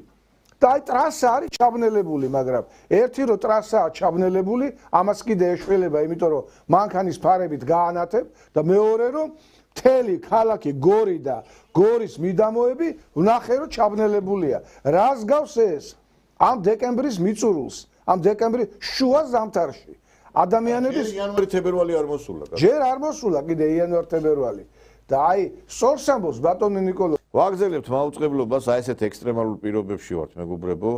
და აი ტრასა არის ჩაბნელებული, მაგრამ ერთი რო ტრასაა ჩაბნელებული, ამას კიდე ეშველება, იმიტომ რომ მანქანის ფარებით გაანათებ და მეორე რომ მთელი ქალაქი გორი და გორის მიდამოები ვნახე რომ ჩაბნელებულია. რას გავს ეს? ამ დეკემბრის მიწურულს, ამ დეკემბრის შუა ზამთარში. ადამიანების იანვარი-თებერვალი არ მოსულა. ჯერ არ მოსულა კიდე იანვარ-თებერვალი. და აი სწორს ამბობს ბატონი ნიკოლო. ვაგზელებთ მაუწყებლობას აი ესეთ ექსტრემალურ პირობებში ვართ მეგობრებო.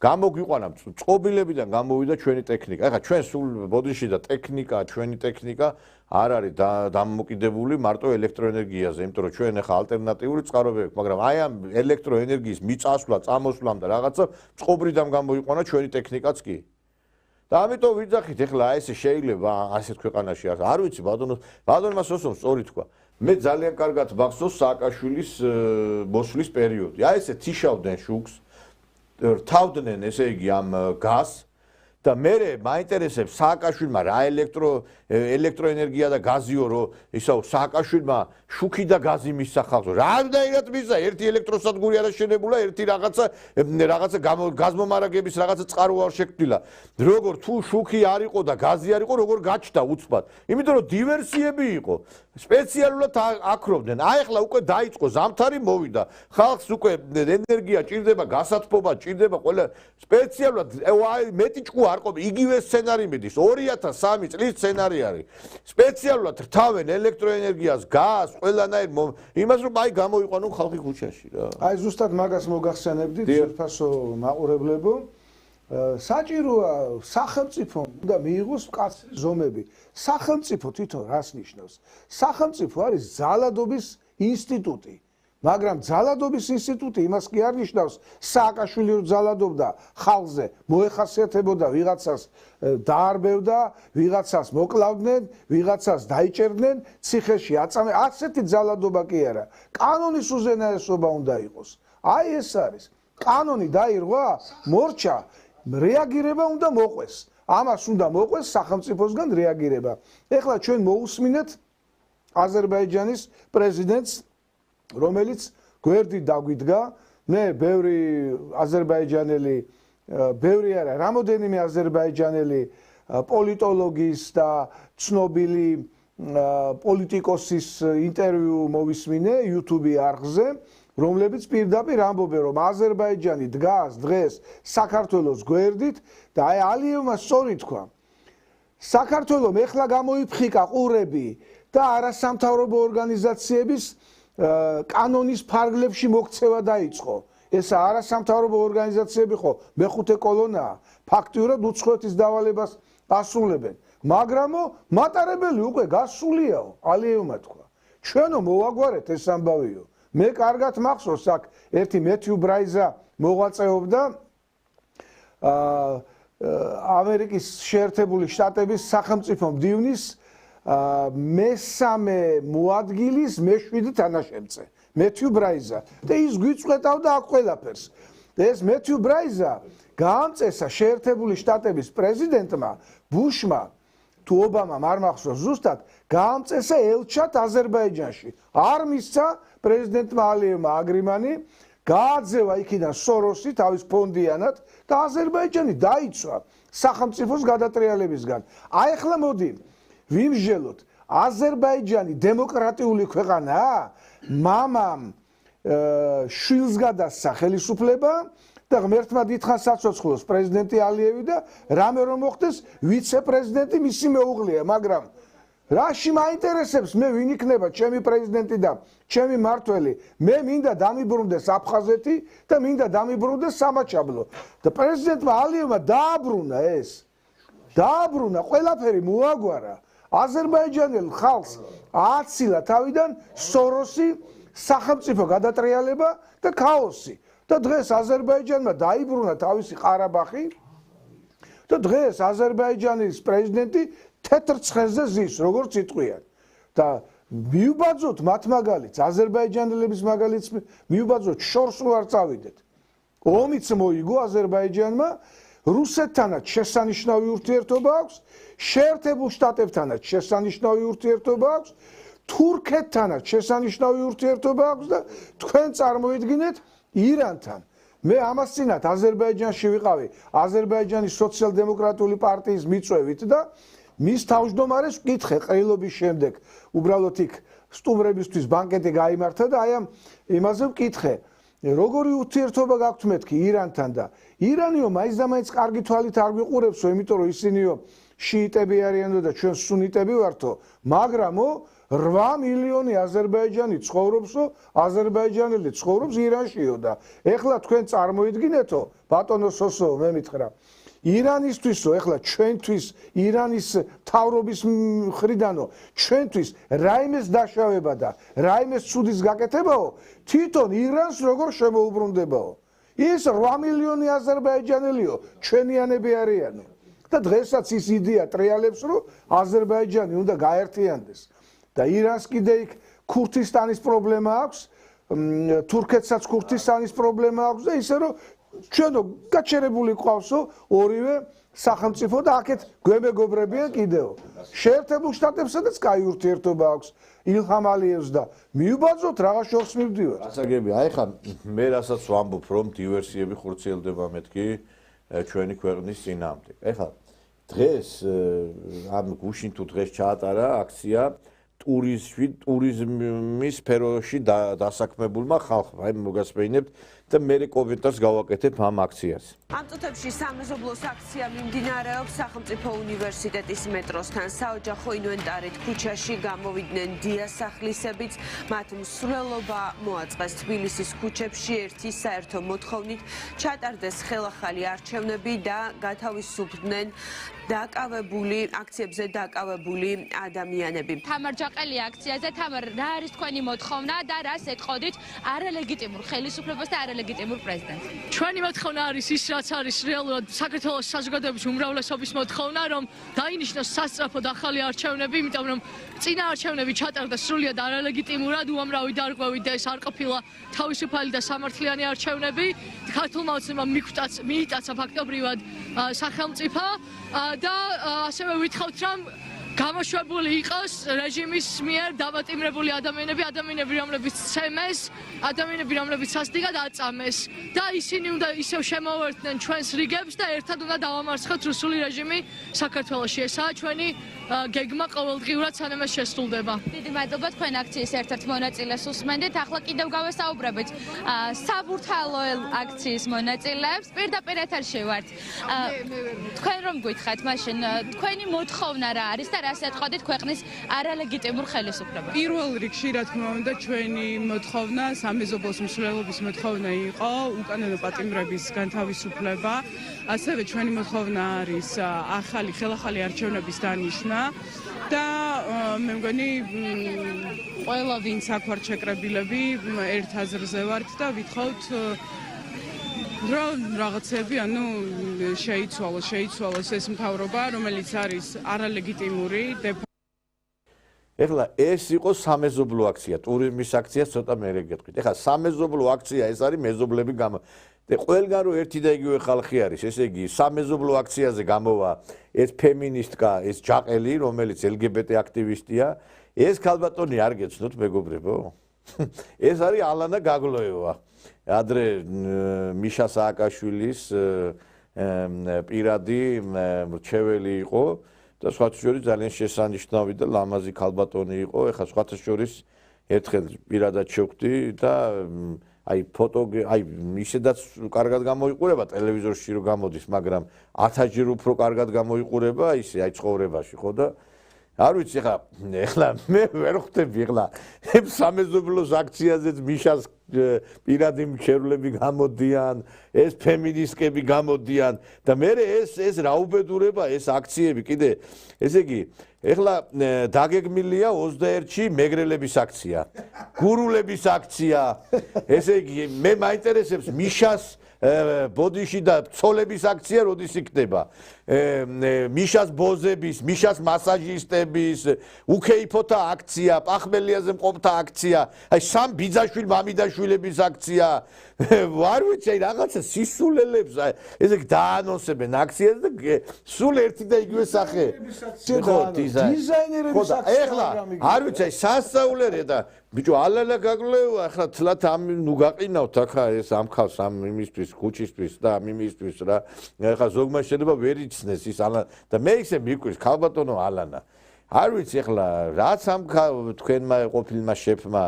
გამოგვიყვანა წყობილებიდან გამოვიდა ჩვენი ტექნიკა. ეხლა ჩვენ სულ ბოდიში და ტექნიკა, ჩვენი ტექნიკა არ არის დამოკიდებული მარტო ელექტროენერგიაზე, იმიტომ რომ ჩვენ ეხლა ალტერნატიული წყაროები აქვს, მაგრამ აი ამ ელექტროენერგიის მიწასვლა, წამოსვლამ და რაღაცა წყობრიდან გამოიყვანა ჩვენი ტექნიკაც კი. და ამიტომ ვიძახით ეხლა აი ესე შეიძლება ასეთ ქვეყანაში არ ვიცი ბატონმა სოსომ სწორი თქვა. მე ძალიან კარგად მახსოვს სააკაშვილის მოსვლის პერიოდი. აი ესე თიშავდნენ შუქს, რთავდნენ ესე იგი ამ გაზს და მე მაინტერესებს სააკაშვილმა რა ელექტროენერგია და გაზიო რომ ისაო სააკაშვილმა შუქი და გაზი მისცა ხალხს. რამდენად მისცა? ერთი ელექტროსადგური არ შეშენებულა, ერთი რაღაცა გაზმომარაგების რაღაცა წყარო არ შექმნილა. როგორ თუ შუქი არ იყო და გაზი არ იყო, როგორ გაჩნდა უცბად. იმიტომ რომ დივერსიები იყო. სპეციალურად აქრობდნენ. აი ახლა უკვე დაიწყო ზამთარი მოვიდა. ხალხს უკვე ენერგია ჭირდება, გასათბობა ჭირდება, ყველა სპეციალურად აი მეტი ჭკუ არ ყოფილი. იგივე სცენარი მიდის. 2003 წლის სცენარი არის. სპეციალურად რთავენ ელექტროენერგიას, გაზს, ყველანაირ იმას რომ აი გამოიყვანონ ხალხი ქუჩაში რა. აი ზუსტად მაგას მოგახსენებდით ძვირფასო მაყურებლებო. საჭიროა სახელმწიფო უნდა მიიღოს მკაცრი ზომები. სახელმწიფო თვითონ რას ნიშნავს? სახელმწიფო არის ძალადობის ინსტიტუტი. მაგრამ ძალადობის ინსტიტუტი იმას კი არ ნიშნავს, სააკაშვილი რო ძალადობდა ხალხზე, მოეხასიათებოდა ვიღაცას დაარბევდა, ვიღაცას მოკლავდნენ, ვიღაცას დაიჭერდნენ, ციხეში აწამე, ასეთი ძალადობა კი არა. კანონის უზენაესობა უნდა იყოს. აი ეს არის. კანონი დაირღვა, მორჩა, რეაგირება უნდა მოყვეს. ამას უნდა მოყვეს სახელმწიფოსგან რეაგირება. ეხლა ჩვენ მოусმინეთ აზერბაიჯანის პრეზიდენტს, რომელიც გვერდით დაგვიდგა. მე ბევრი აზერბაიჯანელი, ბევრი არა, რამოდენიმე აზერბაიჯანელი პოლიტოლოგის და ცნობილი პოლიტიკოსის ინტერვიუ მოვისმინე YouTube არხზე, რომლებიც პირდაპირ ამბობენ, რომ აზერბაიჯანი დგას დღეს საქართველოს გვერდით და აი ალიევმა სწორი თქვა. საქართველომ ეხლა გამოიფხიკა ყურები და არასამთავრობო ორგანიზაციების კანონის ფარგლებში მოქცევა დაიწყო. ეს არასამთავრობო ორგანიზაციები ხო მეხუთე კოლონაა, ფაქტიურად უცხოეთის დავალებას ასრულებენ. მაგრამო მატარებელი უკვე გასულიაო, ალიევმა თქვა. ჩვენო მოვაგვარეთ ეს ამბავიო. მე კარგად მახსოვს აქ ერთი მეთიუ ბრაიზა მოღვაწეობდა ამერიკის შეერთებული შტატების სახელმწიფო მდივნის მესამე მოადგილის მეშვიდე თანაშემწე მეთიუ ბრაიზა და ის გვიწყვეტავდა აქ ყველაფერს. ეს მეთიუ ბრაიზა გაამწესა შეერთებული შტატების პრეზიდენტმა ბუშმა თუ ობამამ არ მახსოვს ზუსტად გაამწესა ელჩად აზერბაიჯანში. არ მისცა პრეზიდენტმა ალიევმა აგრიმანი გააძევა იქიდან სოროსი თავის ფონდიანად და აზერბაიჯანი დაიცვა სახელმწიფოს გადატრიალებისგან. აი ახლა მოდი ვიმსჯელოთ, აზერბაიჯანი დემოკრატიული ქვეყანაა? მამამ შვილს გადასცა ხელისუფლება და ღმერთმა დიდხანს საცოცხლოს პრეზიდენტი ალიევი და რამე რომ მოხდეს ვიცე-პრეზიდენტი მისი მეუღლეა, მაგრამ რაში მაინტერესებს მე ვინ იქნება ჩემი პრეზიდენტი და ჩემი მმართველი? მე მინდა დამიბრუნდეს აფხაზეთი და მინდა დამიბრუნდეს სამაჩაბლო. და პრეზიდენტმა ალიევმა დააბრუნა ეს. დააბრუნა, ყველაფერი მოაგვარა. აზერბაიჯანელ ხალხს ააცილა თავიდან სოროსი, სახელმწიფო გადატრიალება და ქაოსი. და დღეს აზერბაიჯანმა დაიბრუნა თავისი ყარაბაღი და დღეს აზერბაიჯანის პრეზიდენტი თეთრ ცხენზე ზის, როგორც იტყვიან. და მიუბაძოთ მათ მაგალითს, აზერბაიჯანელების მაგალითს მიუბაძოთ, შორს რო არ წავიდეთ. ომიც მოიგო აზერბაიჯანმა, რუსეთთანაც შესანიშნავი ურთიერთობა აქვს, შეერთებულ შტატებთანაც შესანიშნავი ურთიერთობა აქვს, თურქეთთანაც შესანიშნავი ურთიერთობა აქვს და თქვენ წარმოიდგინეთ ირანთან. მე ამას წინათ აზერბაიჯანში ვიყავი, აზერბაიჯანის სოციალ-დემოკრატიული პარტიის მიწვევით და მის თავმჯდომარეს ვკითხე ყრილობის შემდეგ, უბრალოდ იქ სტუმრებისთვის ბანკეტი გაიმართა და აი ამ იმაზე ვკითხე, როგორი ურთიერთობა გაქვთ მეთქი ირანთან და ირანიო მაინც და მაინც კარგი თვალით არ გვიყურებსო, იმიტომ რომ ისინიო შიიტები არიანო და ჩვენ სუნიტები ვართო, მაგრამო 8 მილიონი აზერბაიჯანი ცხოვრობსო, აზერბაიჯანელი ცხოვრობს ირანშიო და ეხლა თქვენ წარმოიდგინეთო, ბატონო სოსო, მე მითხრა, ირანისთვისო, ეხლა ჩვენთვის ირანის მთავრობის მხრიდანო, ჩვენთვის რაიმეს დაშავება და რაიმეს ცუდის გაკეთებაო, თვითონ ირანს როგორ შემოუბრუნდებაო. ის 8 მილიონი აზერბაიჯანელიო, ჩვენიანები არიანო. და დღესაც ის იდეა ტრიალებს, რომ აზერბაიჯანი უნდა გაერთიანდეს. და ირანს კიდე იქ ქურთისტანის პრობლემა აქვს, თურქეთსაც ქურთისტანის პრობლემა აქვს და ისე რომ ჩვენო გაჩერებული ყავსო ორივე სახელმწიფო და აქეთ გვემეგობრებიან კიდეო. შეერთებულ შტატებსაც კაი ურთიერთობა აქვს ილჰამ ალიევს და მიუბაძოთ რა შორს მივდივარ. გასაგები, აი ხა მე რასაც ვამბობ, რომ დივერსიები ხორციელდება მეთქი ჩვენი ქვეყნის წინააღმდეგ. ეხლა დღეს ამ გუშინ თუ დღეს ჩაატარა აქცია ტურიზმის სფეროში დასაქმებულმა ხალხმა. აი მოგასმენებთ და მე კომენტარს გავაკეთებ ამ აქციას. ამ წუთებში სამეზობლოს აქცია მიმდინარეობს სახელმწიფო უნივერსიტეტის მეტროსთან. საოჯახო ინვენტარით ქუჩაში გამოვიდნენ დიასახლისებიც, მათ მსვლელობა მოაწყეს თბილისის ქუჩებში ერთი საერთო მოთხოვნით ჩატარდეს ხელახალი არჩევნები და გათავისუფლდნენ აქციებზე დაკავებული ადამიანები. თამარ ჯაყელი აქციაზე, თამარ, რა არის თქვენი მოთხოვნა და რას ეტყოდით არალეგიტიმურ ხელისუფლებას და არალეგიტიმურ პრეზიდენტს? ჩვენი მოთხოვნა არის ის, რაც არის რეალურად საქართველოს საზოგადოების უმრავლესობის მოთხოვნა, რომ დაინიშნოს სასწრაფოდ ახალი არჩევნები, იმიტომ რომ წინა არჩევნები ჩატარდა სრულიად არალეგიტიმურად, უამრავი დარღვევით და ეს არ ყოფილა თავისუფალი და სამართლიანი არჩევნები. ქართულმა ოცნებამ მიიტაცა ფაქტობრივად სახელმწიფო და ასევე ვითხოვთ, რომ გამოშვებული იყოს რეჟიმის მიერ დაპატიმრებული ადამიანები, რომლებიც ცემეს, ადამიანები, რომლებიც სასტიკად აწამეს და ისინი უნდა ისევ შემოვერთდნენ ჩვენს რიგებს და ერთად უნდა დავამარცხოთ რუსული რეჟიმი საქართველოში. ესაა ჩვენი გეგმა ყოველდღიურად, სანამ ეს შესრულდება. დიდი მადლობა თქვენ აქციის ერთ-ერთ მონაწილეს უსმენდით. ახლა კიდევ გავესაუბრებით საბურთალო აქციის მონაწილეებს. პირდაპირ ეთერში ვართ. თქვენ რომ გითხრათ, მაშინ თქვენი მოთხოვნა რა არის და არას ეტყოდით ქვეყნის არალეგიტიმურ ხელისუფლებას? პირველ რიგში, რა თქმა უნდა, ჩვენი მოთხოვნა, სამეზობლოს მსვლელობის მოთხოვნა იყო უკანონო პატიმრების განთავისუფლება. ასევე ჩვენი მოთხოვნა არის ახალი ხელახალი არჩევნების დანიშვნა და მე მგონი ყველა ვინც აქ ვართ შეკრებილები ერთ აზრზე ვართ და ვითხოვთ რომ რაღაცები შეიცვალოს ეს მთავრობა, რომელიც არის არალეგიტიმური ეხლა ეს იყო სამეზობლო აქცია, ტურიზმის აქცია ცოტა მერე გეტყვით. ეხლა სამეზობლო აქცია ეს არის მეზობლები გამო. ყველგან რო ერთი და იგივე ხალხი არის, ესე იგი სამეზობლო აქციაზე გამოვა ეს ფემინისტკა, ეს ჯაყელი, რომელიც LGBT აქტივისტია, ეს ქალბატონი არ გეცნოთ მეგობრებო? ეს არის ალანა გაგლოევა. ადრე მიშა სააკაშვილის პირადი მრჩეველი იყო და სხვათა შორის ძალიან შესანიშნავი და ლამაზი ქალბატონი იყო. ეხლა სხვათა შორის ერთხელ პირადად შევხვდი და აი ისედაც კარგად გამოიყურება ტელევიზორში რო გამოდის, მაგრამ 1000-ჯერ უფრო კარგად გამოიყურება ისე აი ცხოვრებაში, ხო და არ ვიცი ეხლა მე ვერ ხვდები ეხლა სამეზობლოს აქციაზეც მიშას პირადი მრჩევლები გამოდიან, ეს ფემინისტკები გამოდიან და მე ეს რა უბედურება ეს აქციები კიდე ესე იგი ეხლა დაგეგმილია 21-ში მეგრელების აქცია, გურულების აქცია, ესე იგი მე მაინტერესებს მიშას ბოდიში და ცოლების აქცია როდის იქნება? მიშას ბოზების, მიშას მასაჟისტების, უქეიფოთა აქცია, პახმელიაზე მყოფთა აქცია, აი სამ ბიძაშვილ მამიდაშვილების აქცია. არ ვიცი, აი რაღაცა სისულელებს, ესე იგი დაანონსებენ აქციას და სულ ერთი და იგივე სახე. ხო, დიზაინერების აქცია. ეხლა არ ვიცი, აი სასწაულერია და ბიჭო ალალა გაგლევა, ახლა თლათ ნუ გაყინავთ ახლა ეს ამ ხალხს ამ იმისთვის, ქუჩისთვის და ამ იმისთვის რა. ახლა ზოგმა შეიძლება ვერ იცნეს ის ალანა და მე ისე მიკვირს ქალბატონო ალანა. არ ვიცი ახლა რაც ამ თქვენმა ყოფილმა შეფმა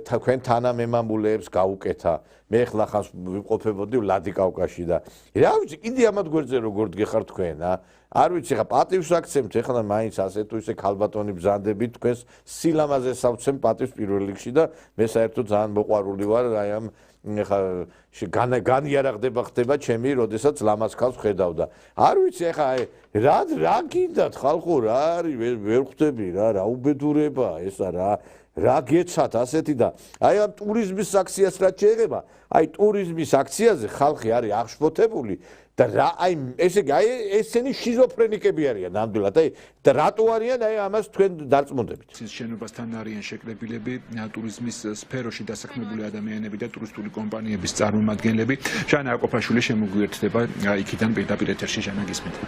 თქვენ თანამემამულეებს გაუკეთა. მე ახლა ხანს ვიმყოფებოდი ვლადიკავკაში და რა ვიცი, კიდე ამათ გვერდზე როგორ დგეხარ თქვენ, არ ვიცი, ხა პატივს აქცემთ, ეხლა მაინც ასე თუ ისე ქალბატონი ბზანდებით თქვენს სილამაზეს ავცემ პატივს პირველ რიგში და მე საერთოდ ძალიან მოყვარული ვარ აი ამ ეხლა განიარაღდება ხდება ჩემი, როდესაც ლამაზ ქალს ხედავ და არ ვიცი, ეხლა რა გინდათ ხალხო, რა არის, ვერ ხვდები რა უბედურება ესა რა გეცათ ასეთი და აი ამ ტურიზმის აქციას რაც შეეხება, აი ტურიზმის აქციაზე ხალხი არის აღშფოთებული და რა აი ესე იგი აი ესენი შიზოფრენიკები არიან ნამდვილად აი და რატო არიან აი ამას თქვენ დარწმუნდებით. ის შენობასთან არიან შეკრებილები ტურიზმის სფეროში დასაქმებული ადამიანები და ტურისტული კომპანიების წარმომადგენლები. ჟანა აკოფაშვილი შემოგვიერთდება იქიდან პირდაპირ ეთერში ჟანა გისმენთ.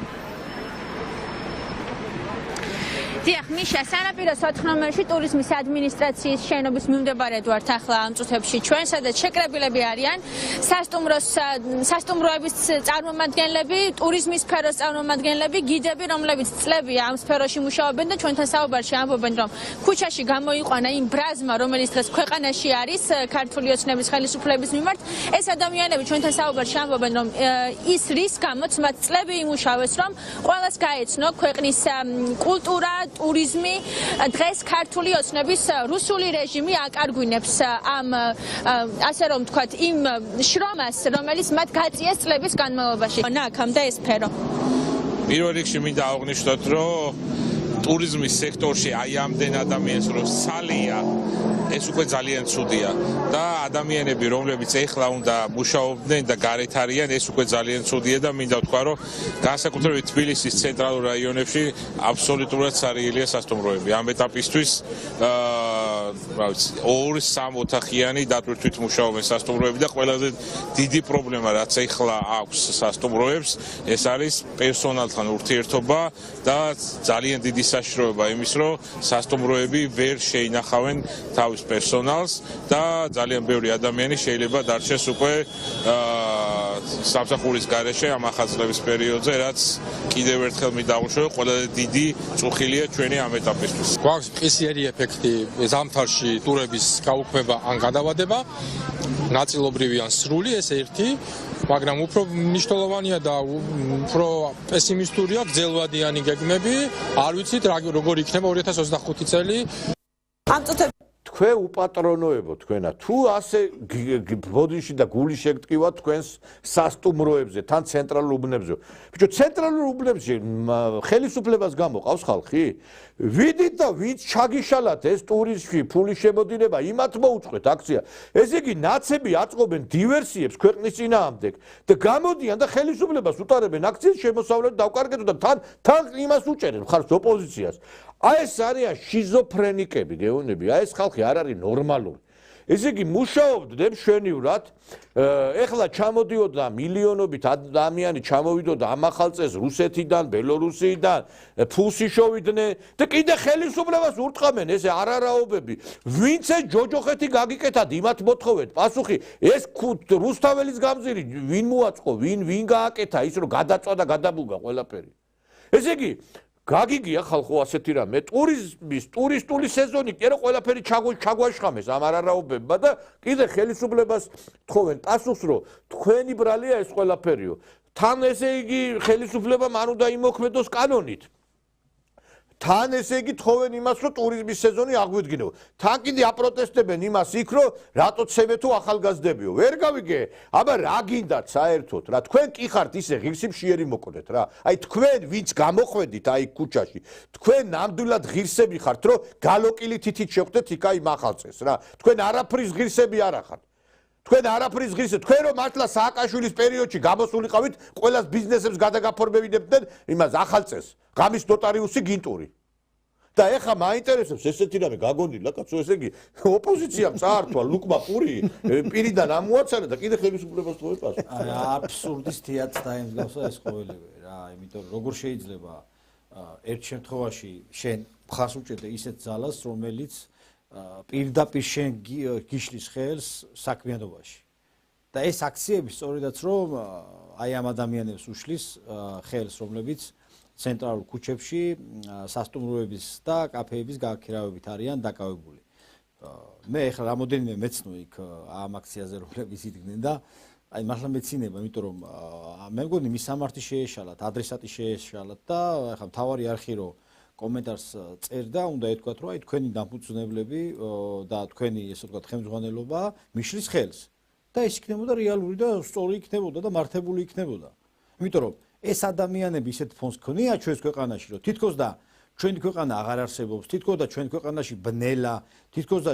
დიახ, მიშა, სანაპირო 4 ნომერში ტურიზმის ადმინისტრაციის შენობის მიმდებარედ ვართ ახლა ამ წუთებში ჩვენ, სადაც შეკრებილები არიან სასტუმროების წარმომადგენლები, ტურიზმის სფეროს წარმომადგენლები, გიდები, რომლებიც წლებია ამ სფეროში მუშაობენ და ჩვენთან საუბარში ამბობენ, რომ ქუჩაში გამოიყვანა იმ ბრაზმა, რომელიც დღეს ქვეყანაში არის ქართული ოცნების ხელისუფლების მიმართ. ეს ადამიანები ჩვენთან საუბარში ამბობენ, რომ ის რის გამოც მათ წლები იმუშავეს, რომ ყველას გაეცნო ქვეყნის კულტურა, ტურიზმი, დღეს ქართული ოცნების რუსული რეჟიმი აკარგვინებს ამ ასე რომ ვთქვათ იმ შრომას, რომელიც მათ გაწიეს წლების განმავლობაში. აქამდე ეს სფერო. პირველ რიგში მინდა აღვნიშნოთ, რომ ტურიზმის სექტორში აი ამდენ ადამიანს რომ სალია ეს უკვე ძალიან ცუდია და ადამიანები რომლებიც ეხლა უნდა მუშაობდნენ და გარეთ არიან ეს უკვე ძალიან ცუდია და მინდა ვთქვა რომ განსაკუთრებით თბილისის ცენტრალურ რაიონებში აბსოლუტურად სარიელია სასტუმროები ამ ეტაპისთვის რა ვიცი 2-3 ოთახიანი დატვირთვით მუშაობენ სასტუმროები და ყველაზე დიდი პრობლემა რაც ეხლა აქვს სასტუმროებს ეს არის პერსონალთან ურთიერთობა და ძალიან დიდი საშიშროება იმის რომ სასტუმროები ვერ შეინახავენ თავის პერსონალს და ძალიან ბევრი ადამიანი შეიძლება დარჩეს უკვე სამსახურის გარეშე ამ ახალწლების პერიოდზე, რაც კიდევ ერთხელ მიდაუშვებ, ყველაზე დიდი წუხილია ჩვენი ამ ეტაპისთვის. გვაქვს მყისიერი ეფექტი ზამთარში ტურების გაუქმება ან გადავადება, ნაწილობრივი ან სრული, ეს ერთი. მაგრამ უფრო მნიშვნელოვანია და უფრო პესიმისტურია გრძელვადიანი გეგმები. არ ვიცით როგორ იქნება 2025 წელი. ამ წუთებში თქვენ უპატრონოებო თქვენა თუ ასე ბოდიში და გული შეგტკივა თქვენს სასტუმროებზე თან ცენტრალურ უბნებზე ბიჭო ცენტრალურ უბნებში ხელისუფლებას გამოყავს ხალხი ვიდით და ვინც ჩაგიშალათ ეს ტურისტი ფული შემოდინება იმათ მოუწყვეთ აქცია ესე იგი ნაცები აწყობენ დივერსიებს ქვეყნის წინააღმდეგ და გამოდიან და ხელისუფლებას უტარებენ აქციის შემოსავლად დავკარგეთ და თან იმას უჭერენ მხარს ოპოზიციას აი ეს არიან შიზოფრენიკები გეუბნები აი ეს ხალხი არ არის ნორმალური ესე იგი მუშაობდნენ მშვენივრად ეხლა ჩამოდიოდა მილიონობით ადამიანი ჩამოვიდოდა ამ ახალ წელს რუსეთიდან ბელორუსიიდან ფულს იშოვიდნენ და კიდე ხელისუფლებას ურტყამენ ესე არარაობები ვინც ეს ჯოჯოხეთი გაგიკეთათ იმათ მოთხოვეთ პასუხი ეს რუსთაველის გამზირი ვინ მოაწყო ვინ გააკეთა ის რომ გადაწვა და გადაბუგა ყველაფერი ესე იგი გაგიგია ხალხო ასეთი რამე ტურიზმის ტურისტული სეზონი კი არა ყველაფერი ჩაგვაშხამეს ამ არარაობებმა და კიდე ხელისუფლებას თხოვენ პასუხს რომ თქვენი ბრალია ეს ყველაფერიო თან ესე იგი ხელისუფლებამ არ უნდა იმოქმედოს კანონით თან ესე იგი თხოვენ იმას რომ ტურიზმის სეზონი აღვიდგინო თან კიდე აპროტესტებენ იმას იქ რომ რატო ცემე თუ ახალგაზრდებიო ვერ გავიგე აბა რა გინდათ საერთოდ რა თქვენ კი ხართ ისე ღირსი მშიერი მოკოდეთ რა აი თქვენ ვინც გამოხვედით აი ქუჩაში თქვენ ნამდვილად ღირსები ხართ რომ გალოკილი თითით შევხვდეთ იქ აი მახალწეს რა თქვენ არაფრის ღირსები არ ახართ თქვენ არაფრის ღირსები თქვენ რომ მართლა სააკაშვილის პერიოდში გამოსულიყავით ყველას ბიზნესებს გადაგაფორმებინებდნენ იმას ახალწეს ღამის ნოტარიუსი გინტური და ეხა მაინტერესებს ესეთი რამე გაგონილა კაცო ესე იგი ოპოზიციამ წაართვა ლუკმა პური პირიდან ამოაცანა და კიდე ხელისუფლებას თხოვებას აი აბსურდის თეატრს დაემსგავსა ეს ყოველივე რა იმიტომ რომ როგორ შეიძლება ერთ შემთხვევაში შენ მხარს უჭერდე ისეთ ძალას რომელიც პირდაპირ შენ გიშლის ხელს საქმიანობაში და ეს აქციები სწორედაც რომ აი ამ ადამიანებს უშლის ხელს რომლებიც ცენტრალურ ქუჩებში სასტუმროების და კაფეების გაქირავებით არიან დაკავებული. მე ახლა რამოდენიმე მეცნო იქ ამ აქციაზე რომლებიც იდგნენ და აი მართლა მეცინება, იმიტომ რომ მე მგონი მის სამართი შეეშალათ, ადრესატი შეეშალათ და ახლა მთავარი არხი რო კომენტარს წერდა, უნდა ეთქვათ, რომ აი თქვენი დამფუძნებლები და თქვენი ესე ვთქვათ ხელმძღვანელობა მიშლის ხელს და ეს იქნებოდა რეალური და სწორი იქნებოდა და მართებული იქნებოდა. იმიტომ რომ ეს ადამიანები ისეთ ფონს ქონია ჩვენს ქვეყანაში, რომ თითქოს და ჩვენი ქვეყანა აღარ არსებობს, თითქოს და ჩვენ ქვეყანაში ბნელა, თითქოს და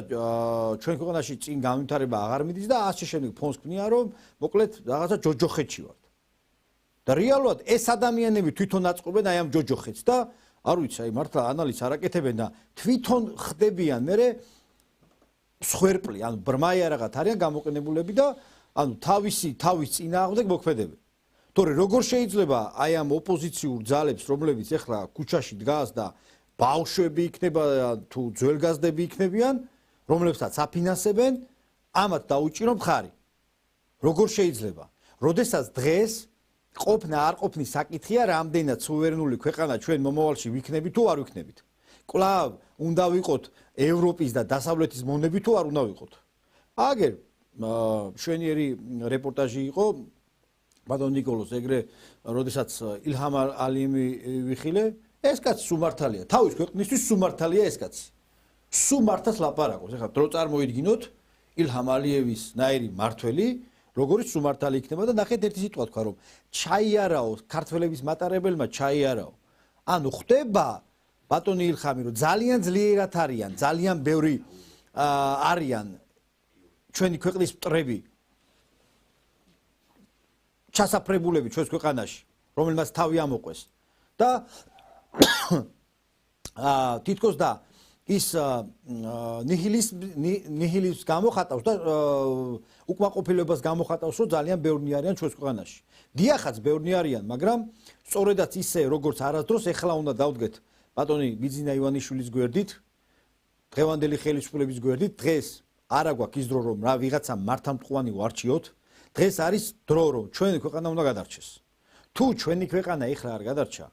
ჩვენ ქვეყანაში წინ განვითარება აღარ მიდის და ასე შემდეგ ფონს ქონია, რომ მოკლედ რაღაცა ჯოჯოხეთში ვართ. და რეალურად ეს ადამიანები თვითონ აწყობენ აი ამ ჯოჯოხეთს და არ ვიცი, აი მართლა ანალიზს არ აკეთებენ და თვითონ ხდებიან მერე მსხვერპლი, ანუ ბრმაიარაღად არიან გამოყენებულები და ანუ თავის წინააღმდეგ მოქმედებენ. თორე როგორ შეიძლება აი ამ ოპოზიციურ ძალებს, რომლებიც ახლა ქუჩაში დგას და ბავშვები იქნება თუ ძველგაზრდები იქნებიან, რომლებსაც აფინანსებენ, ამათ დაუჭირო მხარი. როგორ შეიძლება? როდესაც დღეს ყოფნა არ ყოფნის საკითხია, რამდენად სუვერენული ქვეყანა ჩვენ მომავალში ვიქნებით თუ არ ვიქნებით. კვლავ უნდა ვიყოთ ევროპის და დასავლეთის მონები თუ არ უნდა ვიყოთ. აგერ მშვენიერი რეპორტაჟი იყო ბატონ ნიკოლოს ეგრე, როდესაც ილჰამ ალიევი ვიხილე, ეს კაცი სუმართალია, თავის ქვეყნისთვის სუმართალია ეს კაცი. სუმართას ლაპარაკობს. ეხლა დრო წარმოიდგინოთ ილჰამ ალიევის ნაირი მართველი, როგორიც სუმართალი იქნება და ნახეთ ერთი სიტყვა თქვა, რომ ჩაიარაო, ქართველების მატარებელმა ჩაიარაო. ანუ ხდება ბატონი ილჰამი, რომ ძალიან ძლიერად არიან, ძალიან ბევრი არიან ჩვენი ქვეყნის მტრები ჩასაფრებულები ჩვენს ქვეყანაში, რომელმაც თავი ამოყვეს და თითქოს და ის ნიჰილიზმს გამოხატავს და უკმაყოფილებას გამოხატავს, რომ ძალიან ბევრი არიან ჩვენს ქვეყანაში. დიახაც ბევრი არიან, მაგრამ სწორედაც ისე როგორც არასდროს ეხლა უნდა დავდგეთ ბატონი ბიძინა ივანიშვილის გვერდით, დღევანდელი ხელისუფლების გვერდით, დღეს არა გვაქვს ის დრო რომ რა ვიღაცა მართლმტყუანი ვარჩიოთ. დღეს არის დრო რომ ჩვენი ქვეყანა უნდა გადარჩეს. თუ ჩვენი ქვეყანა ეხლა არ გადარჩა,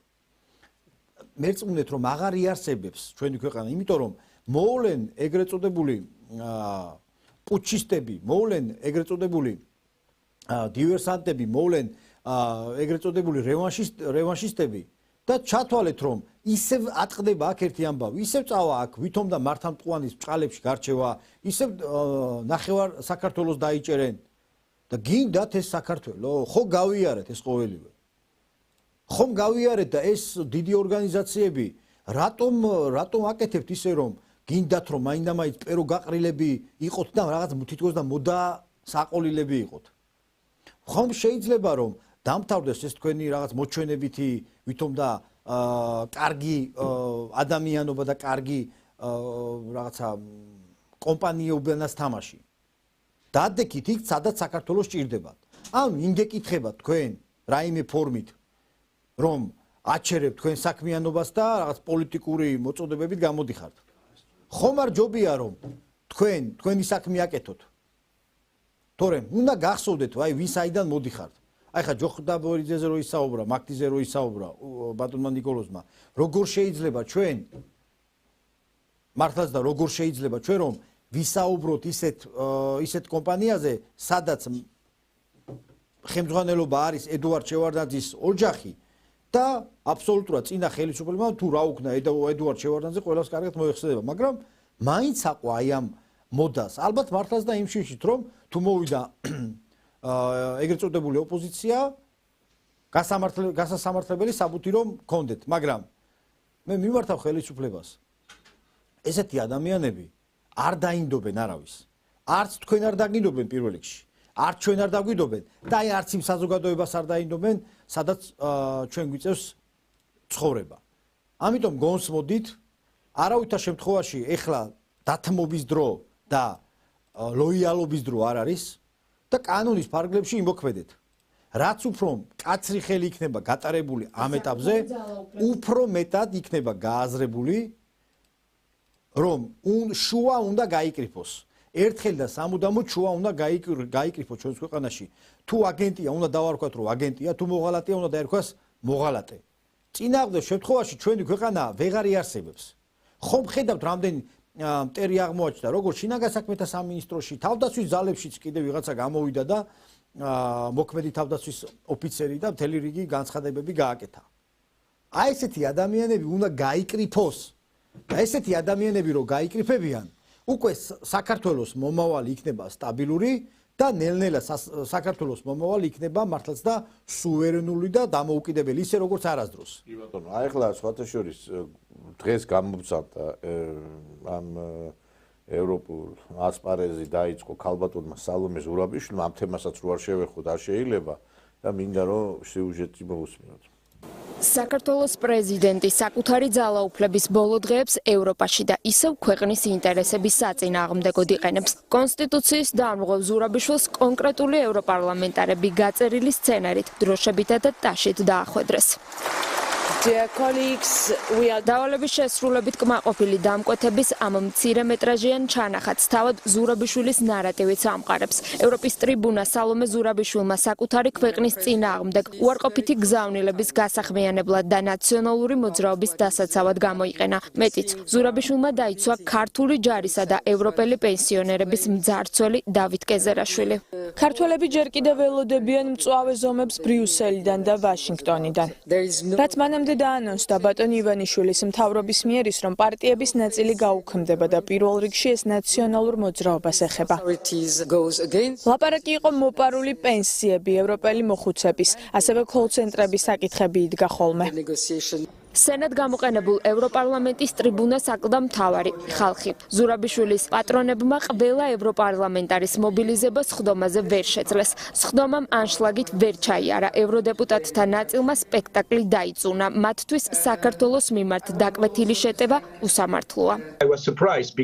მერწმუნეთ რომ აღარ იარსებებს ჩვენი ქვეყანა, იმიტომ რომ მოვლენ ეგრეთ წოდებული პუჩისტები, მოვლენ ეგრეთ წოდებული დივერსანტები მოვლენ ეგრეთ წოდებული რევანშისტები და ჩათვალეთ რომ ისევ ატყდება აქ ერთი ამბავი, ისევ წავა აქ ვითომ და მართლმწყურის ბჭყალებში გარჩევა, ისევ ნახევარ საქართველოს დაიჭერენ და გინდათ ეს საქართველო, ხო გავიარეთ ეს ყოველივე. ხომ გავიარეთ და ეს დიდი ორგანიზაციები რატომ აკეთებთ ისე რომ გინდათ რომ მაინდა-მაინც პერო გაყრილები იყოთ და რაღაც თითქოს და მოდა საყოლილები იყოთ. ხომ შეიძლება რომ დამთავრდეს ეს თქვენი რაღაც მოჩვენებითი ვითომ და კარგი ადამიანობა და კარგი რაღაცა კომპანიობენას თამაში. დადექით იქ სადაც საქართველოს ჭირდებათ. ან იმგეკითხებათ თქვენ რაიმე ფორმით რომ აჩერებთ თქვენ საქმიანობას და რაღაც პოლიტიკური მოწოდებებით გამოდიხართ. ხომ არ ჯობია რომ თქვენი საქმე აკეთოთ. თორემ უნდა გახსოვდეთ აი ვის აიდან მოდიხართ. აი ხა ჯოხდაბორიძეზე რო ისაუბრა, მაგდიზე რო ისაუბრა ბატონმა ნიკოლოზმა, როგორ შეიძლება ჩვენ მართლაც და როგორ შეიძლება ჩვენ რომ ვისაუბროთ ისეთ კომპანიაზე, სადაც ხელმძღვანელობა არის ედუარდ შევარდნაძის ოჯახი და აბსოლუტურად წინა ხელისუფლებამ თუ რა უკნა ედუარდ შევარდნაძე ყველას კარგად მოეხსენება, მაგრამ მაინც აყვა აი ამ მოდას. ალბათ მართლაც და იმ შიშით რომ თუ მოვიდა ეგრეთ წოდებული ოპოზიცია გასასამართლებელი საბუთი რომ გქონდეთ, მაგრამ მე მიმართავ ხელისუფლებას. ესეთი ადამიანები არ დაინდობენ არავის. არც თქვენ არ დაგინდობენ პირველ რიგში. არც ჩვენ არ დაგვიდობენ და აი არც იმ საზოგადოებას არ დაინდობენ, სადაც ჩვენ გვიწევს ცხოვრება. ამიტომ გონსმოდით, არავითარ შემთხვევაში ეხლა დათმობის დრო და ლოიალობის დრო არ არის და კანონის ფარგლებში იმოქმედეთ. რაც უფრო კაცრი ხელი იქნება გატარებული ამ ეტაპზე, უფრო მეტად იქნება გააზრებული რომ შუა უნდა გაიკრიფოს. ერთხელ და სამუდამოდ შუა უნდა გაიკრიფოს ჩვენს ქვეყანაში. თუ აგენტია, უნდა დავარქვათ რომ აგენტია, თუ მოღალატეა, უნდა დაერქვას მოღალატე. წინააღმდეგ შემთხვევაში ჩვენი ქვეყანა ვეღარ იარსებებს. ხომ ხედავთ რამდენი მტერი აღმოაჩნდა, როგორც შინაგან საქმეთა სამინისტროში, თავდაცვის ძალებშიც კიდე ვიღაცა გამოვიდა და მოქმედი თავდაცვის ოფიცერი და მთელი რიგი განცხადებები გააკეთა. აი ესეთი ადამიანები უნდა გაიკრიფოს. და ესეთი ადამიანები რო გაიკრიფებიან, უკვე საქართველოს მომავალი იქნება სტაბილური და ნელ-ნელა საქართველოს მომავალი იქნება მართლაც და სუვერენული და დამოუკიდებელი, ისე როგორც არასდროს. კი ბატონო, აი ახლა სხვათა შორის დღეს გამომცემდა ამ ევროპულ ასპარეზი დაიწყო ქალბატონმა სალომე ზურაბიშვილმა, ამ თემასაც რო არ შევეხოთ არ შეიძლება და მინდა რომ სიუჟეტი მოусმინოთ. საქართველოს პრეზიდენტი საკუთარი ძალაუფლების ბოლო დღეებს ევროპაში და ისევ ქვეყნის ინტერესების საწინააღმდეგოდ იყენებს. კონსტიტუციის დამრღვევ ზურაბიშვილს კონკრეტული ევროპარლამენტარები გაწერილი სცენარით დროშებითა და ტაშით დაახვედრეს. დავალების შესრულებით კმაყოფილი დამკვეთების ამ მცირემეტრაჟიან ჩანახატს თავად ზურაბიშვილის ნარატივიც ამყარებს. ევროპის ტრიბუნა სალომე ზურაბიშვილმა საკუთარი ქვეყნის წინააღმდეგ უარყოფითი გზავნილების გასახმიანებლად და ნაციონალური მოძრაობის დასაცავად გამოიყენა. მეტიც, ზურაბიშვილმა დაიცვა ქართული ჯარისა და ევროპელი პენსიონერების მძარცველი დავით კეზერაშვილი. ქართველები ჯერ კიდევ ველოდებიან მწვავე ზომებს ბრიუსელიდან და ვაშინგტონიდან. რაც მანამდე დაანონსდა ბატონ ივანიშვილის მთავრობის მიერ ის, რომ პარტიების ნაწილი გაუქმდება და პირველ რიგში ეს ნაციონალურ მოძრაობას ეხება. ლაპარაკი იყო მოპარული პენსიები, ევროპელი მოხუცების, ასევე კოლ-ცენტრების საკითხები იდგა ხოლმე. სენად გამოყენებულ ევროპარლამენტის ტრიბუნას აკლდა მთავარი ხალხი. ზურაბიშვილის პატრონებმა ყველა ევროპარლამენტარის მობილიზებას სხდომაზე ვერ შეძლეს. სხდომამ ანშლაგით ვერ ჩაიარა. ევროდეპუტატთა ნაწილმა სპექტაკლი დაიწუნა. მათთვის საქართველოს მიმართ დაკვეთილი შეტევა უსამართლოა.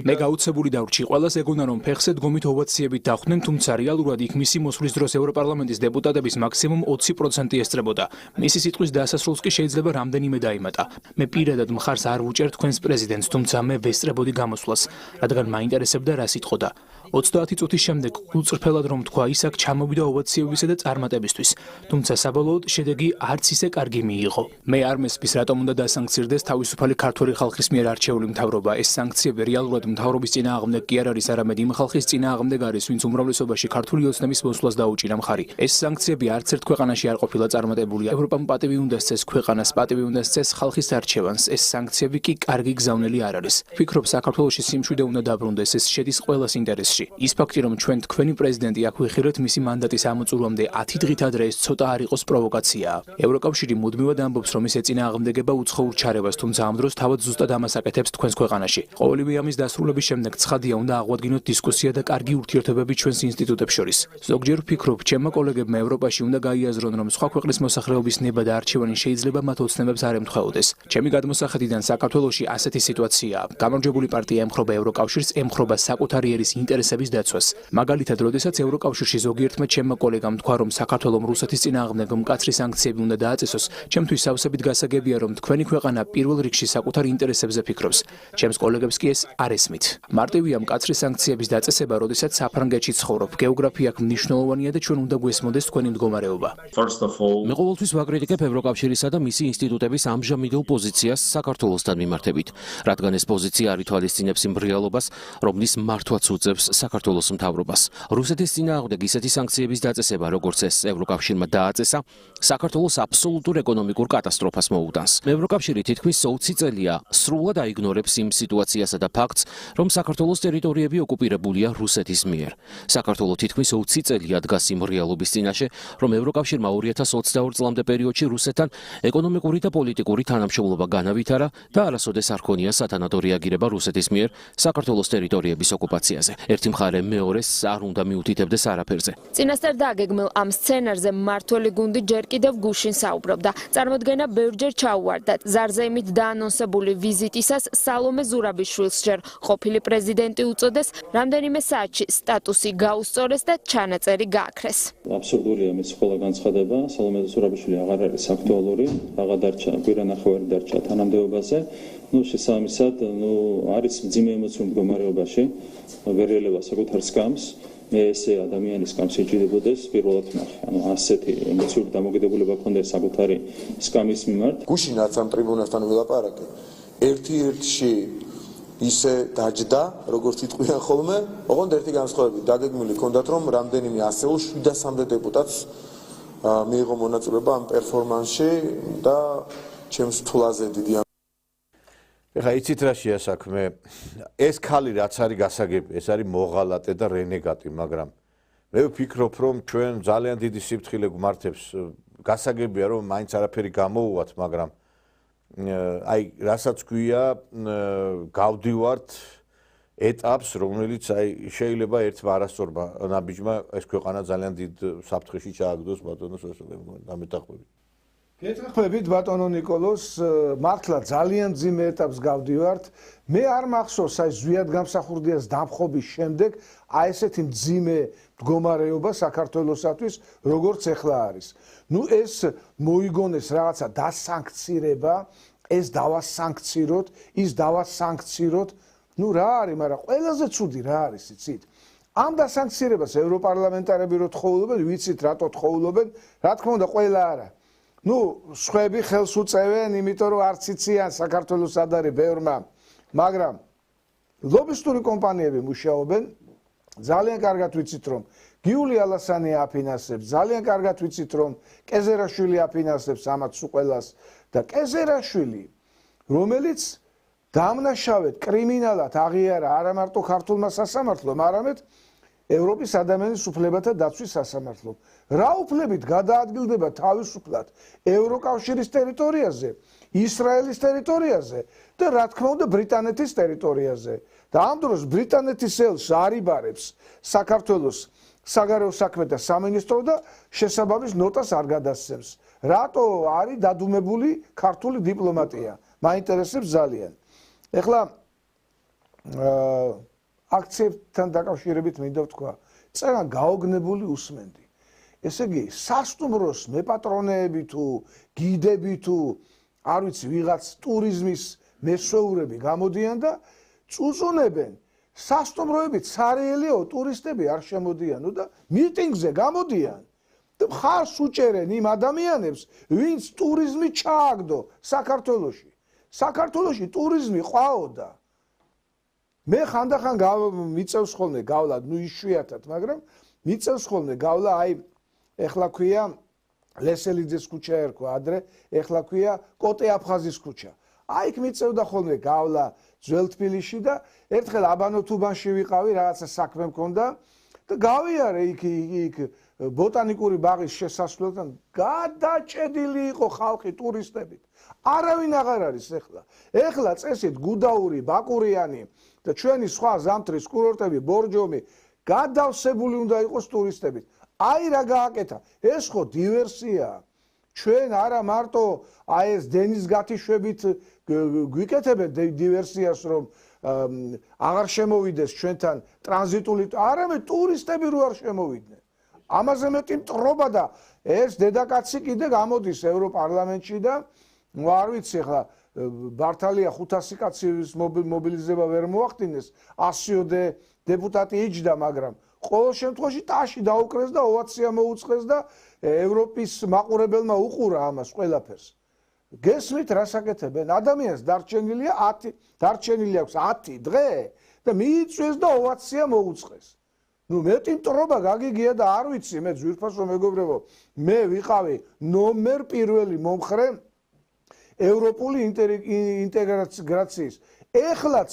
მე გაუცებული დავრჩი, ყველას ეგონა რომ ფეხზე დგომით ოვაციებით დახვდნენ, თუმცა რეალურად იქ მისი მოსვლის დროს ევროპარლამენტის დეპუტატების მაქსიმუმ 20% ესწრებოდა. მისი სიტყვის დასასრულს კი შეიძლება რამდენიმე დაიმატა. მე პირადად მხარს არ ვუჭერ თქვენს პრეზიდენტს, თუმცა მე ვესწრებოდი გამოსვლას, რადგან მაინტერესებდა რა სიტყოდა. 30 წუთის შემდეგ გულწრფელად რომ თქვა, ის აქ ჩამოვიდა ოვაციებისა და წარმატებისთვის, თუმცა საბოლოოდ შედეგი არც ისე კარგი მიიღო. მე არ მესმის, რატომ უნდა დასანქცირდეს თავისუფალი ქართველი ხალხის მიერ არჩეული მთავრობა. ეს სანქციები რეალურად მთავრობის წინააღმდეგ კი არ არის, არამედ იმ ხალხის წინააღმდეგ არის, ვინც უმრავლესობაში ქართული ოცნების მოსვლას დაუჭირა მხარი. ეს სანქციები არც ერთ ქვეყანაში არ ყოფილა წარმატებული. ევროპამ პატივი უნდა სცეს ქვეყანას, პატივი უნდა სცეს ხალხის არჩევანს. ეს სანქციები კი კარგი გზავნილი არ არის. ვფიქრობ, საქართველოში სიმშვიდე უნდა დაბრუნდეს, ეს შედის ყველას ინტერესში. ის ფაქტი, რომ ჩვენ თქვენი პრეზიდენტი აქ ვიხილეთ მისი მანდატის ამოწურვამდე 10 დღით ადრე, ეს ცოტა არ იყოს პროვოკაციაა. ევროკავშირი მუდმივად ამბობს, რომ ის ეწინააღმდეგება უცხოურ ჩარევას, თუმცა ამ დროს თავად ზუსტად ამას აკეთებს თქვენს ქვეყანაში. ყოველივე ამის დასრულების შემდეგ ცხადია, უნდა აღვადგინოთ დისკუსია და კარგი ურთიერთობები ჩვენს ინსტიტუტებს შორის. ზოგჯერ ვფიქრობ, ჩემმა კოლეგებმა ევროპაში უნდა გაიაზრონ, რომ სხვა ქვეყნის მოსახლეობის ნება და არჩევანი შეიძლება მათ ოცნებებს არ ემთხვეოდეს. ჩემი გადმოსახედიდან საქართველოში ასეთი სიტუაციაა. გამარჯვებული პარტია ემხრობა ევროკავშირს, ემხრობა საკუთარი ერის ინტერესების დაცვას. მაგალითად, როდესაც ევროკავშირში ზოგიერთმა ჩემმა კოლეგამ თქვა, რომ საქართველომ რუსეთის წინააღმდეგ მკაცრი სანქციები უნდა დააწესოს, ჩემთვის სავსებით გასაგებია, რომ თქვენი ქვეყანა პირველ რიგში საკუთარ ინტერესებზე ფიქრობს. ჩემს კოლეგებს კი ეს არ ესმით. მარტივია მკაცრი სანქციების დაწესება, როდესაც საფრანგეთში ცხოვრობ. გეოგრაფია აქ მნიშვნელოვანია და ჩვენ უნდა გვესმოდეს თქვენი მდგომარეობა. მე ყოველთვის ვაკრიტიკებ ევროკავშირისა და მისი ინსტიტუტების ამჟამინდელ პოზიციას საქართველოსთან მიმართებით, რადგან ეს პოზიცია არ ითვალისწინებს იმ რეალობას, რომლის მართვაც უწევს საქართველოს მთავრობას. რუსეთის წინააღმდეგ ისეთი სანქციების დაწესება, როგორც ეს ევროკავშირმა დააწესა, საქართველოს აბსოლუტურ ეკონომიკურ კატასტროფას მოუტანს. ევროკავშირი თითქმის 20 წელია სრულად აიგნორებს იმ სიტუაციასა და ფაქტს, რომ საქართველოს ტერიტორიები ოკუპირებულია რუსეთის მიერ. საქართველო თითქმის 20 წელია დგას იმ რეალობის წინაშე, რომ ევროკავშირმა 2022 წლამდე პერიოდში რუსეთთან ეკონომიკური და პოლიტიკური თანამშრომლობა განავითარა და არასოდეს არ ქონია სათანადო რეაგირება რუსეთის მიერ საქართველოს ტერიტორიების ოკუპაციაზე. ერთი მხარე მეორეს არ უნდა მიუთითებდეს არაფერზე. წინასწარ დაგეგმილ ამ სცენარზე მმართველი გუნდი ჯერ კიდევ გუშინ საუბრობდა. წარმოდგენა ბევრჯერ ჩაუვარდათ. ზარზეიმით დაანონსებული ვიზიტისას სალომე ზურაბიშვილს ჯერ ყოფილი პრეზიდენტი უწოდეს, რამდენიმე საათში სტატუსი გაუსწორეს და ჩანაწერი გააქრეს. აბსურდულია მის ყველა განცხადება. სალომე ზურაბიშვილი აღარ არის აქტუალური, აღარ დარჩა კვირანახევარი დარჩა თანამდებობაზე. შესაბამისად, არის მძიმე ემოციურ მდგომარეობაში, ვერ ელევა საკუთარ სკამს. მე ესე ადამიანის სკამს ეჭიდებოდეს პირველად ნახე. ასეთი ემოციური დამოკიდებულება ქონდა საკუთარი სკამის მიმართ. გუშინაც ამ ტრიბუნასთან ვილაპარაკე. ერთ-ერთში ისე დაჯდა, როგორც იტყვიან ხოლმე, ოღონდ ერთი განსხვავებით დაგეგმილი ჰქონდათ, რომ რამდენიმე ასეულ 700-მდე დეპუტატს მიიღო მონაწილეობა ამ პერფორმანსში და ჩემს თვლაზე დიდი. ეხლა იცით რა შეასაქმე? ეს ქალი რაც არის გასაგები, ეს არის მოღალატე და რენეგატი, მაგრამ მე ვფიქრობ, რომ ჩვენ ძალიან დიდი სიფრთხილე გვმართებს. გასაგებია, რომ მაინც არაფერი გამოუვათ, მაგრამ აი, რასაც გვია, გავდივართ ეტაპს, რომელიც აი შეიძლება ერთმა არასწორმა ნაბიჯმა ეს ქვეყანა ძალიან დიდ საფრთხეში ჩააგდოს ბატონოს დამეთანხმებით. გეთანხმებით ბატონო ნიკოლოს, მართლა ძალიან ძიმე ეტაპს გავდივართ. მე არ მახსოვს აი ზვიად გამსახურდიას დამხობის შემდეგ აი ესეთი მძიმე მდგომარეობა საქართველოსათვის, როგორც ეხლა არის. ნუ ეს მოიგონეს რაღაცა დასანქცირება, ეს დავასანქციროთ, ის დავასანქციროთ. ნუ რა არის, მაგრამ ყველაზე ცუდი რა არის, იცით? ამ დასანქცირებას ევროპარლამენტარები რო თხოვლობენ, ვიცით რატო თხოვლობენ, რა თქმა უნდა, ყველა არა. ნუ სხვები ხელს უწევენ, იმიტომ რომ არც იციან საქართველოს სად არის ბევრმა, მაგრამ ლობისტური კომპანიები მუშაობენ, ძალიან კარგად ვიცით რომ გიული ალასანი აფინანსებს, ძალიან კარგად ვიცით რომ კეზერაშვილი აფინანსებს ამათ სუყელას და კეზერაშვილი, რომელიც დამნაშავედ კრიმინალად აღიარა არა მარტო ქართულმა სასამართლომ, არამედ ევროპის ადამიანის უფლებათა დაცვის სასამართლომ. რა უფლებით გადაადგილდება თავისუფლად ევროკავშირის ტერიტორიაზე, ისრაელის ტერიტორიაზე და რა თქმა უნდა ბრიტანეთის ტერიტორიაზე. და ამ დროს ბრიტანეთის ელს არიბარებს საქართველოს საგარეო საქმეთა სამინისტრო და შესაბამის ნოტას არ გადასცემს. რატო არის დადუმებული ქართული დიპლომატია? მაინტერესებს ძალიან. ეხლა აქციებთან დაკავშირებით მინდა ვთქვა, წერა გაოგნებული უსმენდი. ესე იგი, სასტუმროს მეპატრონეები თუ გიდები თუ არ ვიცი, ვიღაც ტურიზმის მესვეურები გამოდიან და წუწუნებენ, სასტუმროებით სარეელიო ტურისტები არ შემოდიანო და მიტინგზე გამოდიან და ხარს უჭერენ იმ ადამიანებს, ვინც ტურიზმი ჩააგდო საქართველოში. საქართველოში ტურიზმი ყვაოდა. მე ხანდახან მიწევს ხოლმე გავლა, ნუ იშვიათად, მაგრამ მიწევს ხოლმე გავლა, აი ეხლა ქვია ლესელიძის ქუჩა ერქვა ადრე, ეხლა ქვია კოტე აფხაზის ქუჩა. აი იქ მიწევდა ხოლმე გავლა ძველ თბილისში და ერთხელ აბანოთუბანში ვიყავი, რაღაცა საქმე მქონდა და გავიარე იქ ბოტანიკური ბაღის შესასვლელთან, გადაჭედილი იყო ხალხი ტურისტებით. არავინ აღარ არის ეხლა. ეხლა წესით გუდაური, ბაკურიანი და ჩვენი სხვა ზამთრის კურორტები, ბორჯომი გადავსებული უნდა იყოს ტურისტებით. აი რა გააკეთა, ეს ხო დივერსია. ჩვენ არა მარტო აი ეს დენის გათიშვებით გვიკეთებენ დივერსიას, რომ აღარ შემოვიდეს ჩვენთან ტრანზიტული, არამედ ტურისტები რო არ შემოვიდნენ. ამაზე მეტი მტრობა და ეს დედაკაცი კიდე გამოდის ევროპარლამენტში და ნუ არ ვიცი ხა ბართალია 500 კაცის მობილიზება ვერ მოახდინეს, 100-ოდე დეპუტატი იჯდა, მაგრამ ყოველ შემთხვევაში ტაში დაუკრეს და ოვაცია მოუწყეს და ევროპის მაყურებელმა უყურა ამას ყველაფერს. გესმით რას აკეთებენ? ადამიანს დარჩენილი აქვს 10 დღე და მიიწვიეს და ოვაცია მოუწყეს. ნუ მეტი მტრობა გაგიგია და არ ვიცი, მე ძვირფასო მეგობრებო, მე ვიყავი ნომერ პირველი მომხრე ევროპული ინტეგრაციის. ეხლაც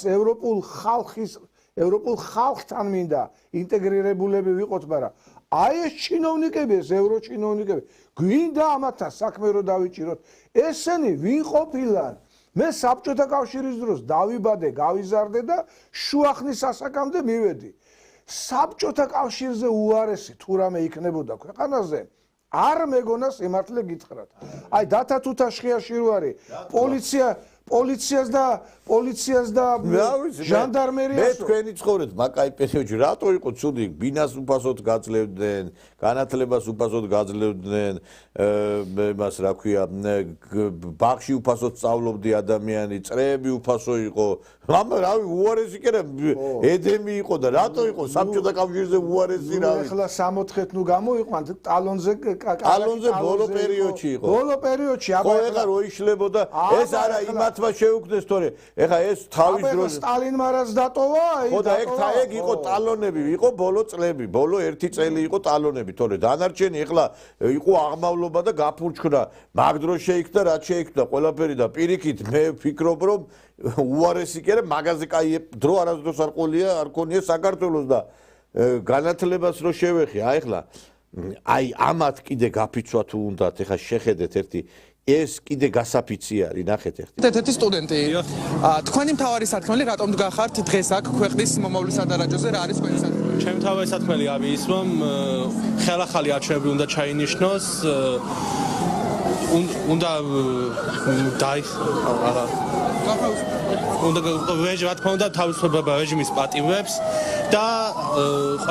ევროპულ ხალხთან მინდა ინტეგრირებულები ვიყოთ, მაგრამ აი ეს ჩინოვნიკები, ეს ევროჩინოვნიკები, გვინდა ამათა საქმე რო დავიჭიროთ. ესენი ვინ ყოფილან? მე საბჭოთა კავშირის დროს დავიბადე, გავიზარდე და შუახნის ასაკამდე მივედი. საბჭოთა კავშირზე უარესი თუ რამე იქნებოდა ქვეყანაზე, არ მეგონა სიმართლე გითხრათ. აი დათა თუთაშხიაში რო არის პოლიციას და ჟანდარმერიას. მე თქვენი ცხოვრეთ მაკაი პერიოდში რატო იყო ცუდი? ბინას უფასოდ გაძლევდნენ, განათლებას უფასოდ გაძლევდნენ, იმას რა ქვია, ბაღში უფასოდ სწავლობდი ადამიანი, წრეები უფასო იყო. რავი, უარესი კი არა, ედემი იყო და რატო იყო საბჭოთა კავშირზე უარესი რავი? ეხლა 64-ით ნუ გამოიყვანთ ტალონზე ბოლო პერიოდში იყო. ბოლო პერიოდში აბა ეხლა რო იშლებოდა, ეს არა იმათმა შეუქმნეს თორე ეხლა ეს თავის დროს სტალინმა რაც დატოვა, ხო და ეგ იყო ტალონები, იყო ბოლო წლები, ბოლო 1 წელი იყო ტალონები, თორე დანარჩენი ეხლა იყო აღმავლობა და გაფურჩქნა, მაგ დროს შეიქმნა, რაც შეიქმნა ყველაფერი და პირიქით მე ვფიქრობ, რომ უარესი კი არა, მაგაზე კაი დრო არასდროს არ ყოლია საქართველოს და განათლებას რო შევეხი, ეხლა აი ამათ კიდე გაფიცვა თუ უნდათ, ეხლა შეხედეთ ერთი ეს კიდე გასაფიცი არის, ნახეთ ერთი. ერთ-ერთი სტუდენტი. თქვენი მთავარი სათქმელი რატომ გახართ დღეს აქ ქვეყნის მომავლის სადარაჯოზე, რა არის თქვენი სათქმელი? ჩემი მთავარი სათქმელი არის ის, რომ ხელახალი არჩევნები უნდა ჩაინიშნოს, უნდა რა თქმა უნდა თავისუფლება რეჟიმის პატივებს და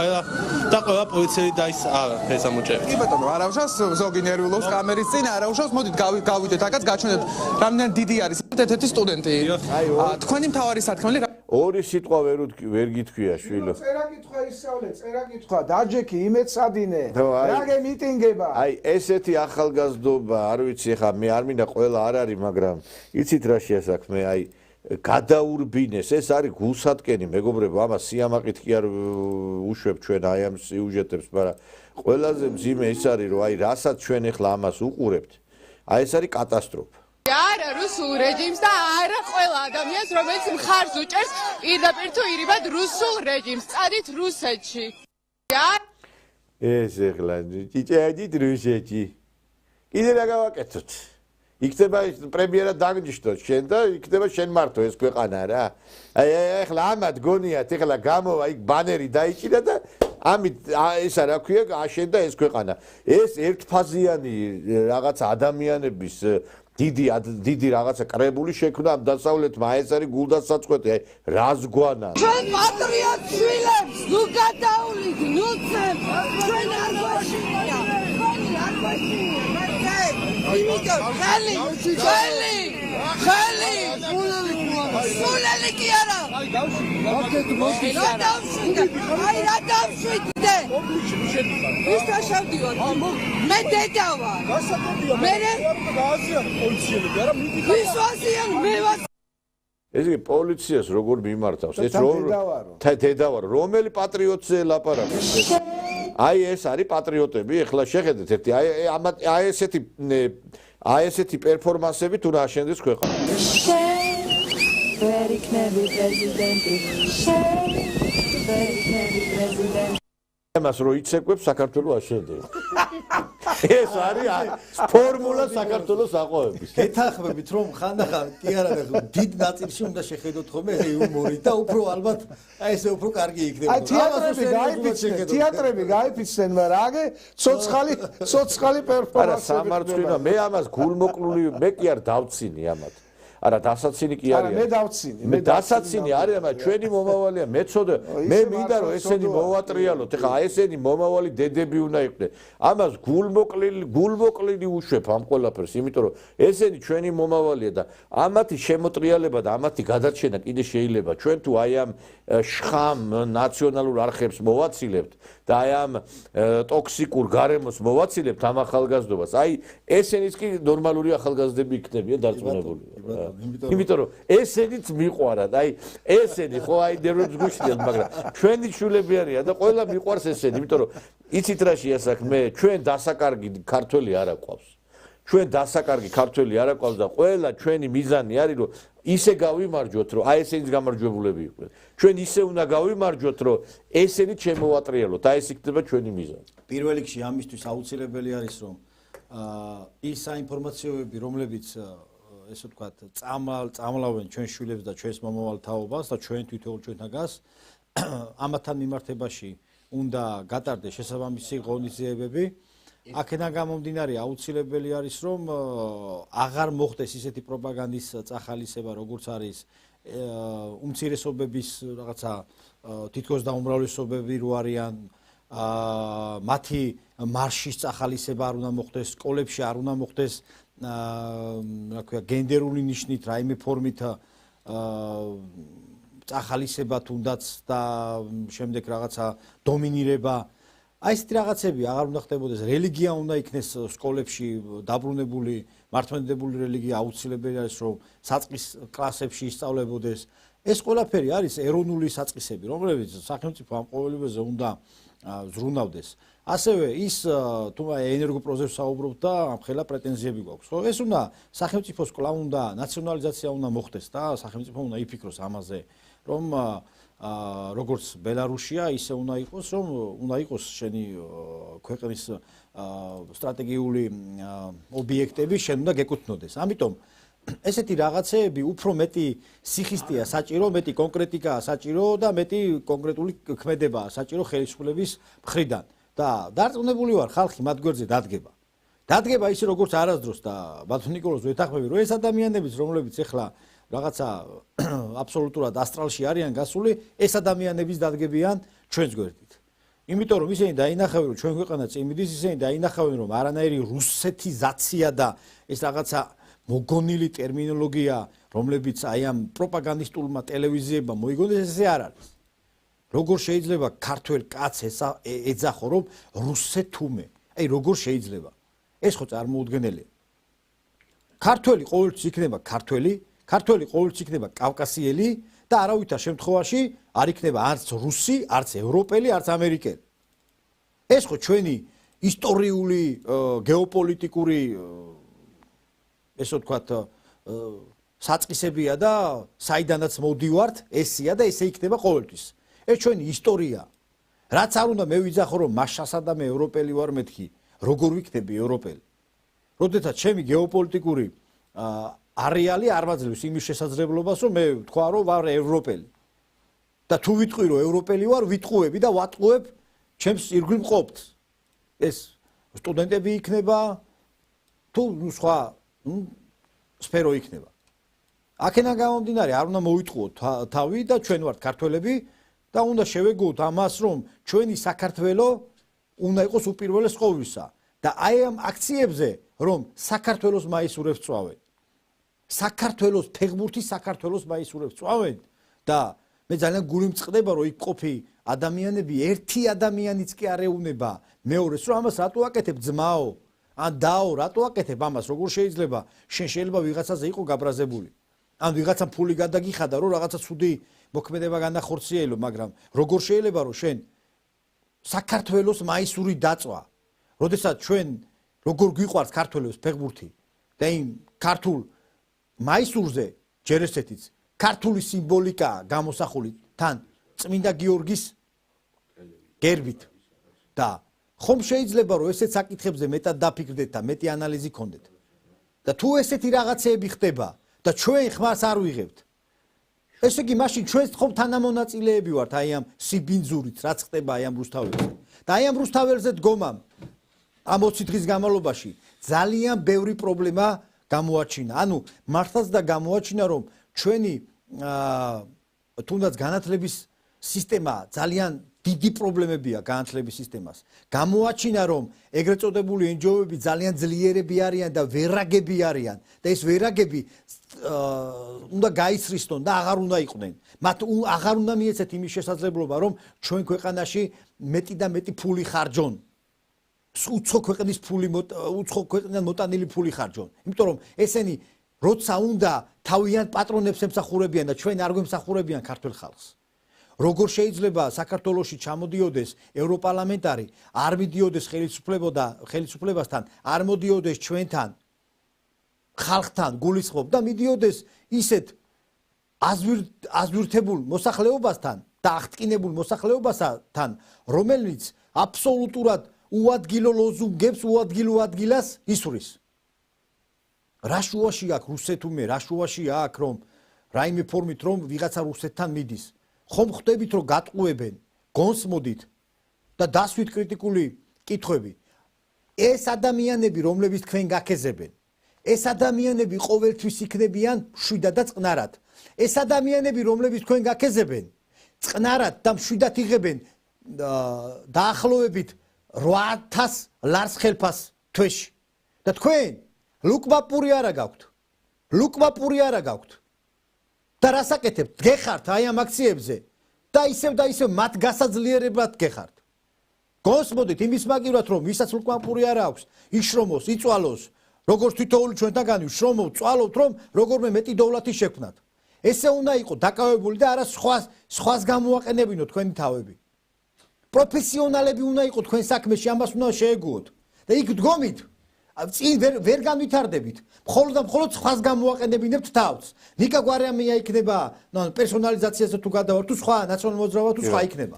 ყველა პოლიციელი ეს ამოჭერეთ. კი ბატონო, არაუშავს ზოგი ნერვიულობს კამერის წინ, არაუშავს, მოდით გავიდეთ აქაც, გაჩვენებთ რამდენი დიდი არის ერთ-ერთი სტუდენტი. თქვენი მთავარი სათქმელი ორი სიტყვა ვერ გითქვია შვილო. წერა კითხვა ისწავლე, წერა კითხვა, დაჯექი, იმეცადინე, რაგე მიტინგება. აი ესეთი ახალგაზრდობა, არ ვიცი, ხა მე არ მინდა ყველა არ არის, მაგრამ იცით რა შეასაქმე, აი გადაურბინეს, ეს არის გულსატკენი, მეგობრებო, ამას სიამაყით კი არ უშვებ ჩვენ აი ამ სიუჟეტებს, მაგრამ ყველაზე მძიმე ის არის, რომ აი რასაც ჩვენ ახლა ამას უყურებთ, აი ეს არის კატასტროფა. არა რუსულ რეჟიმს და არა ყველა ადამიანს, რომელიც მხარს უჭერს პირდაპირ თუ ირიბად რუსულ რეჟიმს. წადით რუსეთში. ეს ახლა ჭიჭადით რუსეთში. კიდე რა გავაკეთოთ? იქნება პრემიერა დაგნიშნოთ შენ და იქნება შენ მართო ეს ქვეყანა რა. აი ახლა ამათ გონიათ, ახლა გამოვა იქ ბანერი დაიჭირა და ამით ესა რა ქვია, აშენდა ეს ქვეყანა. ეს ერთფაზიანი რაღაცა ადამიანების დიდი რაღაცა კრებული შექმნა ამ დასავლეთმა, ეს არის გულდასაწყვეტი, აი რაზგვანა. ჩვენ პატრიოტ შვილებს ნუ გადაულით, ნუ წემ, ჩვენ არ გვაშინია, თქვენი არ გვაშინია, იმიტომ ხელი, სულელი კი არა. აი რა დავშვიდე ის დაშავდივარ მე დედა ვარ მე ვისვასიან მე ვარ ეს იგი პოლიციას როგორ მიმართავს ეს დედა ვარ რომელი პატრიოტზე ლაპარაკობს აი ეს არის პატრიოტები ეხლა შეხედეთ ერთი აი ესეთი პერფორმანსები თუ რა აშენდეს ქვეყანაში ვერ იქნები პრეზიდენტი ვერ იქნები პრეზიდენტი ამას რო იცეკვებს საქართველოს აშენდება ეს არის ფორმულა საქართველოს აყვავების გეთახმებით რომ ხანდახან კი არა დიდ ნაწილში უნდა შეხედოთ ხოლმე იუმორი და უფრო ალბათ აი ესე უფრო კარგი იქნება აი თეატრები გაიფიცნენ მაგრამ აგე ცოცხალი პერფორმანსები არა სამარცხვინა მე ამას გულმოკლული მე კი არ დავცინი ამათ არა დასაცინი კი არის მე დასაცინი არის მაგრამ ჩვენი მომავალია მეცოდე მე მინდა რომ ესენი მოვატრიალოთ ეხლა ესენი მომავალი დედები უნდა იყვნენ ამას გულმოკლილი უშვებ ამ ყველაფერს იმიტომ რომ ესენი ჩვენი მომავალია და ამათი შემოტრიალება და ამათი გადარჩენა კიდე შეიძლება ჩვენ თუ აი ამ შხამ ნაციონალურ არხებს მოვაცილებთ და აი ამ ტოქსიკურ გარემოს მოვაცილებთ ამ ახალგაზრდობას აი ესენიც კი ნორმალური ახალგაზრდები იქნებიან დარწმუნებული იმიტომ რომ ესენიც მიყვარათ აი ესენი ხო აი ნერვებს გუშინდათ მაგრამ ჩვენი შულები არიან და ყველა მიყვარს ესენი იმიტომ რომ იცით რა შეასაქმე ჩვენ დასაკარგი ქართველი არ აყვავს ჩვენ დასაკარგი ქართველი არ აყვავს და ყველა ჩვენი მიზანი არის რომ ისე გავიმარჯვოთ რომ აი ესენიც გამარჯვებულები იყვნენ ჩვენ ისე უნდა გავიმარჯვოთ რომ ესენიც შემოვატრიალოთ აი ეს იქნება ჩვენი მიზანი პირველ რიგში ამისთვის აუცილებელი არის რომ ის საინფორმაციოები რომლებიც ესე ვთქვათ წამლავენ ჩვენ შვილებს და ჩვენს მომავალ თაობას და ჩვენ თვითონ ჩვენთაგას ამათთან მიმართებაში უნდა გატარდეს შესაბამისი ღონისძიებები აქედან გამომდინარე აუცილებელი არის რომ აღარ მოხდეს ისეთი პროპაგანდის წახალისება როგორც არის უმცირესობების რაღაცა თითქოს და უმრავლესობები რო არიან მათი მარშის წახალისება არ უნდა მოხდეს სკოლებში არ უნდა მოხდეს რა ქვია გენდერული ნიშნით რაიმე ფორმით წახალისება თუნდაც და შემდეგ რაღაცა დომინირება აი ესეთი რაღაცები აღარ უნდა ხდებოდეს რელიგია უნდა იქნეს სკოლებში დაბრუნებული მართლმადიდებელი რელიგია აუცილებელი არის რომ საწყის კლასებში ისწავლებოდეს ეს ყველაფერი არის ეროვნული საწყისები რომლებიც სახელმწიფო ამ ყოველივეზე უნდა ზრუნავდეს ასევე ის თუ ენერგოპროზებს საუბრობთ და ამხელა პრეტენზიები გვაქვს ხო ეს უნდა სახელმწიფოს კვლავ უნდა ნაციონალიზაცია უნდა მოხდეს და სახელმწიფო უნდა იფიქროს ამაზე რომ როგორც ბელარუსია ისე უნდა იყოს რომ უნდა იყოს შენი ქვეყნის სტრატეგიული ობიექტები შენ უნდა გეკუთვნოდეს ამიტომ ესეთი რაღაცეები უფრო მეტი სიხისტეა საჭირო მეტი კონკრეტიკაა საჭირო და მეტი კონკრეტული ქმედებაა საჭირო ხელისუფლების მხრიდან და დარწმუნებული ვარ ხალხი მათ გვერდზე დადგება ისე როგორც არასდროს და ბატონ ნიკოლოზ ვეთახმები რომ ეს ადამიანებიც რომლებიც ახლა რაღაცა აბსოლუტურად ასტრალში არიან გასული ეს ადამიანებიც დადგებიან ჩვენს გვერდით იმიტომ რომ ისინი დაინახავენ რომ ჩვენ ქვეყანა წიმიდის ისინი დაინახავენ რომ არანაირი რუსეთიზაცია და ეს რაღაცა მოგონილი ტერმინოლოგია რომლებიც აი ამ პროპაგანდისტულმა ტელევიზიებმა მოიგონეს ესე არ არის როგორ შეიძლება ქართველ კაცს ეძახო რომ რუსეთუმე აი როგორ შეიძლება ეს ხო წარმოუდგენელია ქართველი ყოველთვის იქნება ქართველი ყოველთვის იქნება კავკასიელი და არავითარ შემთხვევაში არ იქნება არც რუსი არც ევროპელი არც ამერიკელი ეს ხო ჩვენი ისტორიული გეოპოლიტიკური ესე ვთქვათ საწყისებია და საიდანაც მოვდივართ ესია და ესე იქნება ყოველთვის ეს ჩვენი ისტორია რაც არ უნდა მე ვიძახო რომ მაშასა და მე ევროპელი ვარ მეთქი როგორ ვიქნები ევროპელი როდესაც ჩემი გეოპოლიტიკური არეალი არ მაძლევს იმის შესაძლებლობას რომ მე ვთქვა რომ ვარ ევროპელი და თუ ვიტყვი რომ ევროპელი ვარ ვიტყუები და ვატყუებ ჩემს ირგვლივ მყოფს ეს სტუდენტები იქნება თუ სხვა სფერო იქნება აქედან გამომდინარე არ უნდა მოვიტყუოთ თავი და ჩვენ ვართ ქართველები და უნდა შევეგოთ ამას რომ ჩვენი საქართველო უნდა იყოს უპირველეს ყოვლისა და აი ამ აქციებზე რომ საქართველოს მაისურებს წვავენ საქართველოს ფეხბურთის საქართველოს მაისურებს წვავენ და მე ძალიან გული მწყდება რომ იქ ყოფი ადამიანები ერთი ადამიანიც კი არ ეუნება მეორეს რომ ამას რატო აკეთებ ძმაო ან დაო რატო აკეთებ ამას როგორ შეიძლება შენ შეიძლება ვიღაცაზე იყო გაბრაზებული ან ვიღაცა ფული გადაგიხადა რომ რაღაცა ცუდი მოქმედება განახორციელო მაგრამ როგორ შეიძლება რომ შენ საქართველოს მაისური დაწვა როდესაც ჩვენ როგორ გვიყვარს საქართველოს ფეხბურთი და იმ ქართულ მაისურზე ჯერ ესეთიც ქართული სიმბოლიკაა გამოსახული თან წმინდა გიორგის გერბით და ხომ შეიძლება რომ ესეთ საკითხებზე მეტად დაფიქრდეთ და მეტი ანალიზი გქონდეთ და თუ ესეთი რაღაცეები ხდება და ჩვენ ხმას არ ვიღებთ ესე იგი მაშინ ჩვენ ხომ თანამონაწილეები ვართ აი ამ სიბინძურით რაც ხდება აი ამ რუსთაველზე და აი ამ რუსთაველზე დგომამ ამ 20 დღის განმავლობაში ძალიან ბევრი პრობლემა გამოაჩინა ანუ მართლაც და გამოაჩინა რომ ჩვენი თუნდაც განათლების სისტემა ძალიან დიდი პრობლემებია განათლების სისტემას. გამოაჩინა რომ ეგრეთ წოდებული NGO-ები ძალიან ძლიერები არიან და ვერაგები არიან და ეს ვერაგები უნდა გაიცრისონ და აღარ უნდა იყვნენ. მათ აღარ უნდა მიეცეთ იმის შესაძლებლობა რომ ჩვენ ქვეყანაში მეტი და მეტი ფული ხარჯონ. უცხო ქვეყნის ფული უცხო ქვეყნიდან მოტანილი ფული ხარჯონ. იმიტომ რომ ესენი როცა უნდა თავიანთ პატრონებს ემსახურებიან და ჩვენ არ გვემსახურებიან ქართულ ხალხს. როგორ შეიძლება საქართველოში ჩამოდიოდეს ევროპარლამენტარი, არ მიდიოდეს ხელისუფლებასთან, არ მოდიოდეს ჩვენთან, ხალხთან გულისხმობ და მიდიოდეს ისეთ აზვირთებულ მოსახლეობასთან და აღტკინებულ მოსახლეობასთან, რომელიც აბსოლუტურად უადგილო ლოზუნგებს, უადგილო ადგილას ისვრის. რა შუაში აქვს რუსეთუმე, რა შუაში აქვს რომ რაიმე ფორმით რომ ვიღაცა რუსეთთან მიდის. ხომ ხვდებით რომ გატყუებენ, გონსმოდით და დასვით კრიტიკული კითხვები. ეს ადამიანები, რომლებიც თქვენ გაქეზებენ, ეს ადამიანები ყოველთვის იქნებიან მშვიდად და წყნარად. ეს ადამიანები, რომლებიც თქვენ გაქეზებენ, წყნარად და მშვიდად იღებენ დაახლოებით 8000 ლარს ხელფას თვეში. და თქვენ ლუკმაპური არა გაქვთ. ლუკმაპური არა გაქვთ. და რას აკეთებთ? გეხართ აი ამ აქციებზე და ისევ მათ გასაძლიერებლად გეხართ. გონსმოდით იმის მაგივრად რომ ვისაც ლუკმაპური არა აქვს, იშრომოს, იწვალოს, როგორც თითოეული ჩვენთაგანი ვშრომობთ, წვალობთ რომ როგორმე მეტი დოვლათი შექმნათ. ესე უნდა იყოს დაკავებული და არა სხვას გამოაყენებინოთ თქვენი თავები. პროფესიონალები უნდა იყოს თქვენ საქმეში, ამას უნდა შეეგუოთ. და იქ დგომით წინ ვერ განვითარდებით. მხოლოდ და მხოლოდ სხვას გამოაყენებინებთ თავს. ნიკა გვარამია იქნება, პერსონალიზაციაზე თუ გადავართ, თუ სხვა ნაციონალურ მოძრაობა თუ სხვა იქნება.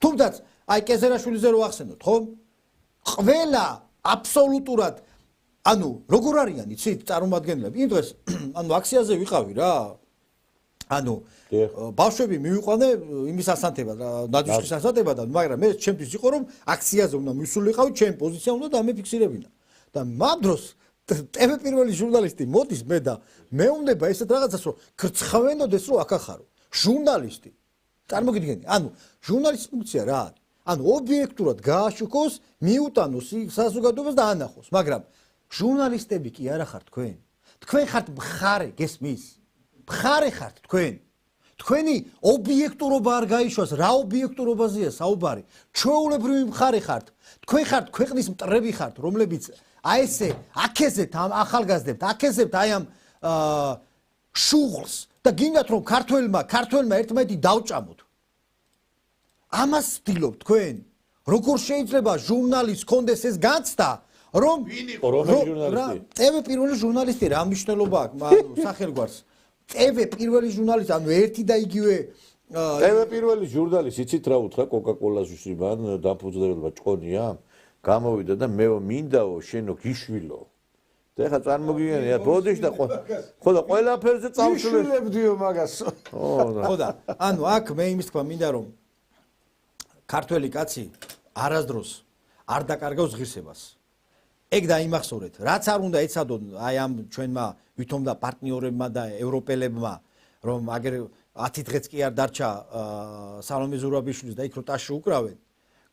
თუმცა აი კეზერაშვილიზე რო ახსენოთ, ხო? ყველა აბსოლუტურად ანუ როგორ არიან იცით წარმომადგენლები? იმ დღეს ანუ აქციაზე ვიყავი რა. ანუ ბავშვები მივიყვანე იმის ასანთებად, ნაძვისხის ასანთებად, მაგრამ მე ჩემთვის იყო რომ აქციაზე უნდა მივსულიყავი, ჩემი პოზიცია უნდა დამეფიქსირებინა. და მაგ დროს TV პირველი ჟურნალისტი მოდის მე და მეუნდება ესეთ რაღაცას რომ ქრცხვენოდეს რომ აქ ახარო ჟურნალისტი წარმოგიდგენი ანუ ჟურნალისტის ფუნქცია რა არის ანუ ობიექტურად გააშუქოს მიუტანოს საზოგადოებას და ანახოს მაგრამ ჟურნალისტები კი არა ხართ თქვენ ხართ მხარე გესმის მხარე ხართ თქვენი ობიექტურობა არ გაიშვას რა ობიექტურობაზეა საუბარი ჩვეულებრივი მხარე ხართ თქვენ ხართ ქვეყნის მტრები ხართ რომლებიც აი ესე აკეზებთ ამ ახალგაზრდებთ, აკეზებთ აი ამ შუღლს და გინდათ რომ ქართველმა ერთმანეთი დავჭამოთ. ამას ვთილობთ თქვენ. როგორ შეიძლება ჟურნალისტს კონდეს ეს განცდა, რომ TV პირველი ჟურნალისტი რა მნიშვნელობა აქვს სახელგვარს. TV პირველი ჟურნალისტი, ანუ ერთი და იგივე TV პირველი ჟურნალისტი, იცით რა უთხრა კოკა-კოლას მან დამფუძნებელმა ჭყონია? გამოვიდა და მე მინდაო შენო გიშვილო. და ეხლა წარმოგიდგენია ბოდიშ და ხო და ყველაფერზე წავშვილე. გიშვილებდიო მაგას. ხო და ანუ აქ მე იმის თქვა მინდა რომ ქართველი კაცი არასდროს არ დაკარგავს ღირსებას. ეგ დაიმახსოვრეთ, რაც არ უნდა ეცადონ აი ამ ჩვენმა ვითომ და პარტნიორებმა და ევროპელებმა რომ აგერ 10 დღეც კი არ დარჩა სალომე ზურაბიშვილის და იქ რო ტაში უკრავენ.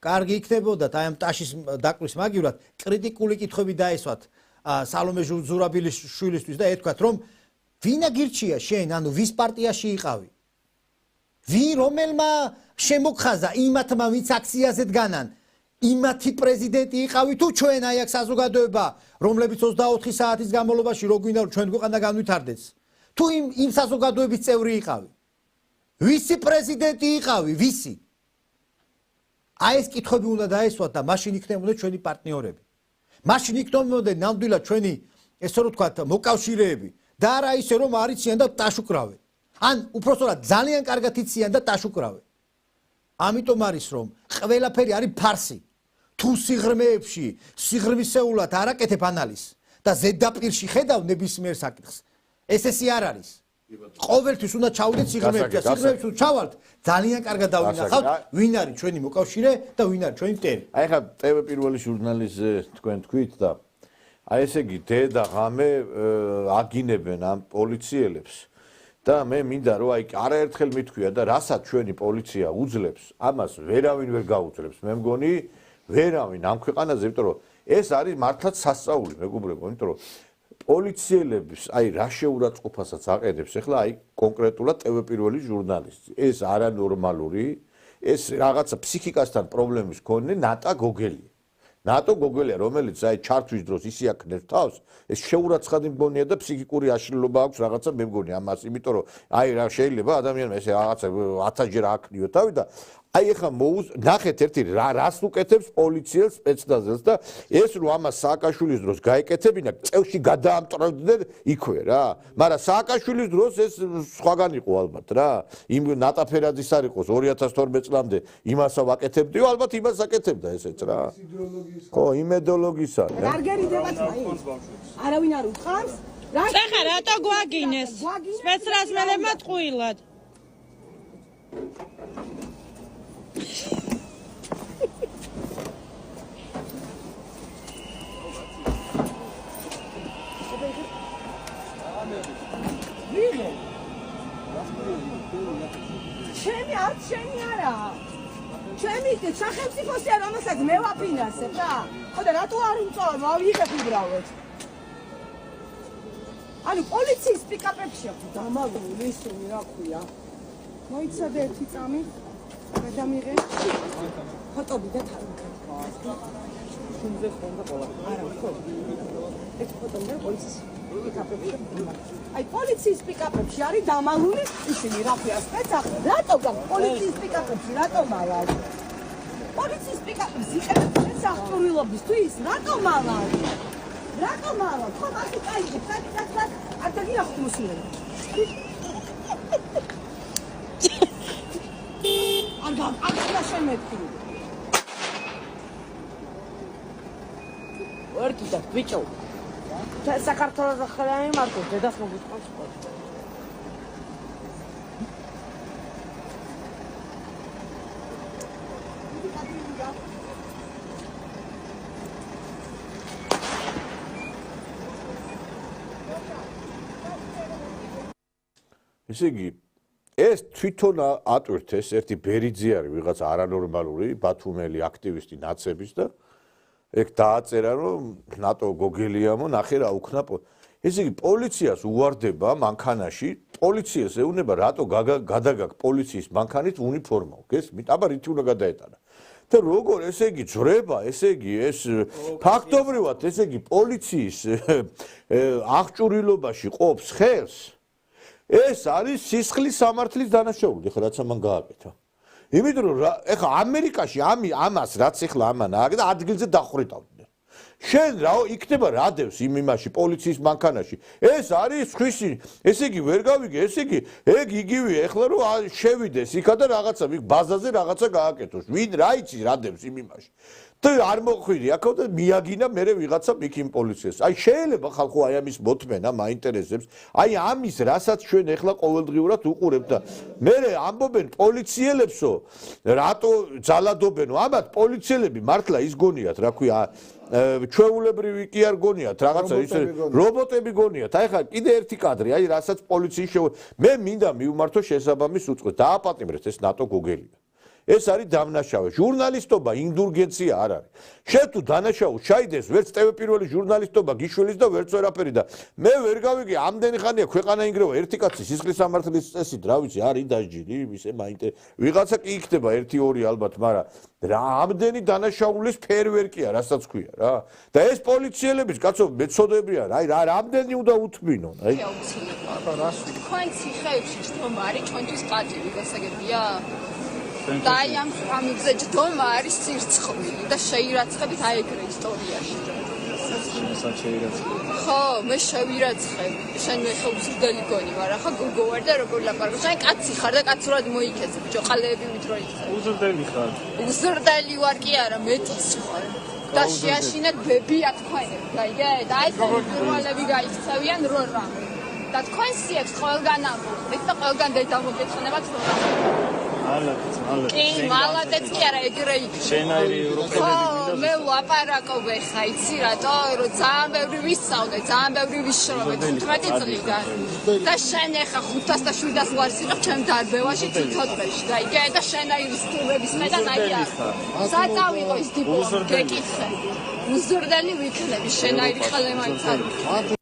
კარგი იქნებოდათ აი ამ ტაშის დაკვრის მაგივრად კრიტიკული კითხვები დაესვათ სალომე ზურაბიშვილისთვის და ეთქვათ რომ ვინა გირჩია შენ ანუ ვის პარტიაში იყავი რომელმა შემოგხაზა იმათმა ვინც აქციაზე დგანან იმათი პრეზიდენტი იყავი თუ ჩვენ აი აქ საზოგადოება რომლებიც 24 საათის განმავლობაში რო გვინდა რომ ჩვენ ქვეყანა განვითარდეს თუ იმ საზოგადოების წევრი იყავი ვისი პრეზიდენტი იყავი ვისი აი ეს კითხვები უნდა დაესვათ და მაშინ იქნებოდა ჩვენი პარტნიორები მაშინ იქნებოდა ნამდვილად ჩვენი ესე რომ ვთქვათ მოკავშირეები და არა ისე რომ არიციან და ტაშუკრავენ ან უпростоრად ძალიან კარგად იციან და ტაშუკრავენ ამიტომ არის რომ ყველაფერი არის ფარსი თუ სიღრმეებში სიღრმისეულად არ აკეთებ ანალიზს და ზედაპირში ხედავ ნებისმიერ საკითხს ესე არ არის ყოველთვის უნდა ჩავიდეთ სიღრმეებში და სიღრმეებში თუ ჩავალთ ძალიან კარგად დავინახავთ ვინ არის ჩვენი მოკავშირე და ვინ არის ჩვენი მტერი აი ხა TV პირველი ჟურნალისტზე თქვენ თქვით და აი ესე იგი დე და ღამე აგინებენ ამ პოლიციელებს და მე მინდა რომ აი არაერთხელ მithქვია და რასაც ჩვენი პოლიცია უძლებს ამას ვერავინ ვერ გაუძლებს მე მგონი ვერავინ ამ ქვეყანაზე იმიტომ რომ ეს არის მართლაც სასწაული მეგობრებო იმიტომ რომ პოლიციელების აი რა შეურაცხყოფასაც აყენებს ახლა აი კონკრეტულად TV პირველი ჟურნალისტი ეს არანორმალური ეს რაღაცა ფსიქიკასთან პრობლემის მქონე ნატა გოგელია ნატო გოგელია რომელიც აი ჩართვის დროს ისი აქნებს თავს ეს შეურაცხადი მგონია და ფსიქიკური აშლილობა აქვს რაღაცა მე მგონი ამას იმიტომ რომ აი რა შეიძლება ადამიანმა ესე რაღაცა 1000-ჯერ აქნიო თავი და აი ეხა ნახეთ ერთი რას უკეთებს პოლიციელს სპეცნაზელს და ეს რომ ამას სააკაშვილის დროს გაეკეთებინა წევში გადაამტრავდნენ იქვე რა მაგრამ სააკაშვილის დროს ეს სხვაგან იყო ალბათ რა იმ ნატა ფერაძის არ იყოს 2012 წლამდე იმასა ვაკეთებდიო ალბათ იმას აკეთებდა ესეც რა ხო იმედოლოგისა არ გერიდებათ მაინც არავინ არ უთხავს ეხა რატო გვაგინეს სპეცრაზმელებმა ტყუილად ჩემი არ ჩემი არა ჩემი სახელმწიფოსია რომელსაც მე ვაფინანსებ რა ხო და რატო არ უმწოვარ ვიღებ უბრალოდ ანუ პოლიციის პიკაპებში აქვს დამალული ისინი რა ქვია მოიცადე ერთი წამი გადამიღე ფოტოები და თავი შუნზე ხონდა ყველა არა ხო ეს ფოტოები პოლიციის პიკაპებში აი პოლიციის პიკაპებში არის დამალული ისინი რა ქვია სპეცახ რატო გაქვს პოლიციის პიკაპებში რატო მალავ პოლიციის პიკაპებს იყენებს საყურილობისთვის რატო მალავ ხო მაგ კაიჯი ფაქტად არ დაგინახოთ მოსულები არ შემეთქი ვერ კიდე ბიჭო საქართველოს ახალანი მარკო დედას მოგიწყოს ესე იგი ეს თვითონ ატვირთეს ერთი ბერიძე არის ვიღაც არანორმალური ბათუმელი აქტივისტი ნაცების და ეგ დააწერა რომ ნატო გოგელიამო ნახე რა უქნა ესე იგი პოლიციას უვარდება მანქანაში პოლიციას ეუბნება რატო გადაგაკ პოლიციის მანქანით უნიფორმა გესმით აბა რითი უნდა გადაეტანა და როგორ ესე იგი ძრება ესე იგი ეს ფაქტობრივად ესე იგი პოლიციის აღჭურვილობაში ყოფს ხელს ეს არის სისხლის სამართლის დანაშაული ხო რაც ამან გააკეთა იმიტომ რომ ეხა ამერიკაში ამას რაც ეხლა ამან ააგდა ადგილზე დახვრიტავდნენ შენ რა იქნება რადევს იმაში პოლიციის მანქანაში ეს არის ხვისი ესე იგი ვერ გავიგე ესე იგი ეგ იგივე ეხლა რომ შევიდეს იქა და რაღაცა ბაზაზე რაღაცა გააკეთოს ვინ რა იცი რადევს იმაში და არ მოხვირი აქა და მიაგინა მე ვიღაცა მიქიმ პოლიციას აი შეიძლება ხალხო აი ამის მოთმენა მაინტერესებს აი ამის რასაც ჩვენ ეხლა ყოველდღიურად უყურებთ და მე ამბობენ პოლიციელებსო რატო ძალადობენო ამათ პოლიციელები მართლა ის გონიათ რა ქვია ჩვეულებრივი კი არ გონიათ რაღაცა ისე რობოტები გონიათ აი ხა კიდე ერთი კადრი აი რასაც პოლიციის მე მინდა მივმართო შესაბამის უწყოს დააპატიმრეთ ეს ნატო გოგელია ეს არის დამნაშავე. ჟურნალისტობა ინდულგენცია არ არის. შენ თუ დანაშაულს ჩაიდეს, ვერც TV პირველი ჟურნალისტობა გიშველის და ვერც ვერაფერი და მე ვერ გავიგე, ამდენი ხანია ქვეყანა ინგრევა ერთი კაცი სისხლის სამართლის წესით, რა ვიცი, არის დასჯილი, ისე მაინტერესებს. ვიღაცა კი იქნება 1-2 ალბათ, მაგრამ რა ამდენი დანაშაულის ფერვერკია, რასაც ქვია რა. და ეს პოლიციელების კაცო მეცოდებიან, აი რა რამდენი უნდა უთმინონ, აი. თქვენ ციხეებში ჯდომა არის ჩვენთვის პატივი გასაგებია? და აი ამ ამზე ჯდომა არის სირცხმილი და შეირაცხებით აი ეგრე ისტორიაში. ხო, მე შევირაცხებ. შენ მე ხო უზრდელი გონი ვარ, ახლა გოგო ვარ და როგორ ლაპარაკობ? შენ კაცი ხარ და კაცურად მოიქეცე, ბიჭო, ყალეები ვიტრო იქცე. უზრდელი ხარ. უზრდელი ვარ კი არა, მეტიც ხარ. და შეაშინეთ ბებია თქვენები, გაიგე? და აი პირველები გაიქცევიან რო რამე. და თქვენ სიებს ყველგან ამბობთ და ყველგან დედა მოგეცხნებათ რო რამე. კი, მალადეც კი არა, ეგრე იქნება. შენაირი ევროპელები მე ლაპარაკობ ეხა, იცი რატო? რომ ძალიან ბევრი ვისწავლე, ძალიან ბევრი ვიშრობე 15 წლიდან. და შენ ეხა 500 და 700 ლარის იყავ ჩემ დარბევაში თითოთმეში, გაიგე? და შენაირი სტუმრების ხედან აი არ. საწავიღო ის დიპლომი, გეკითხე. უზრდელი ვიქნები, შენაირი ხალე მაინც არ ვიქნები.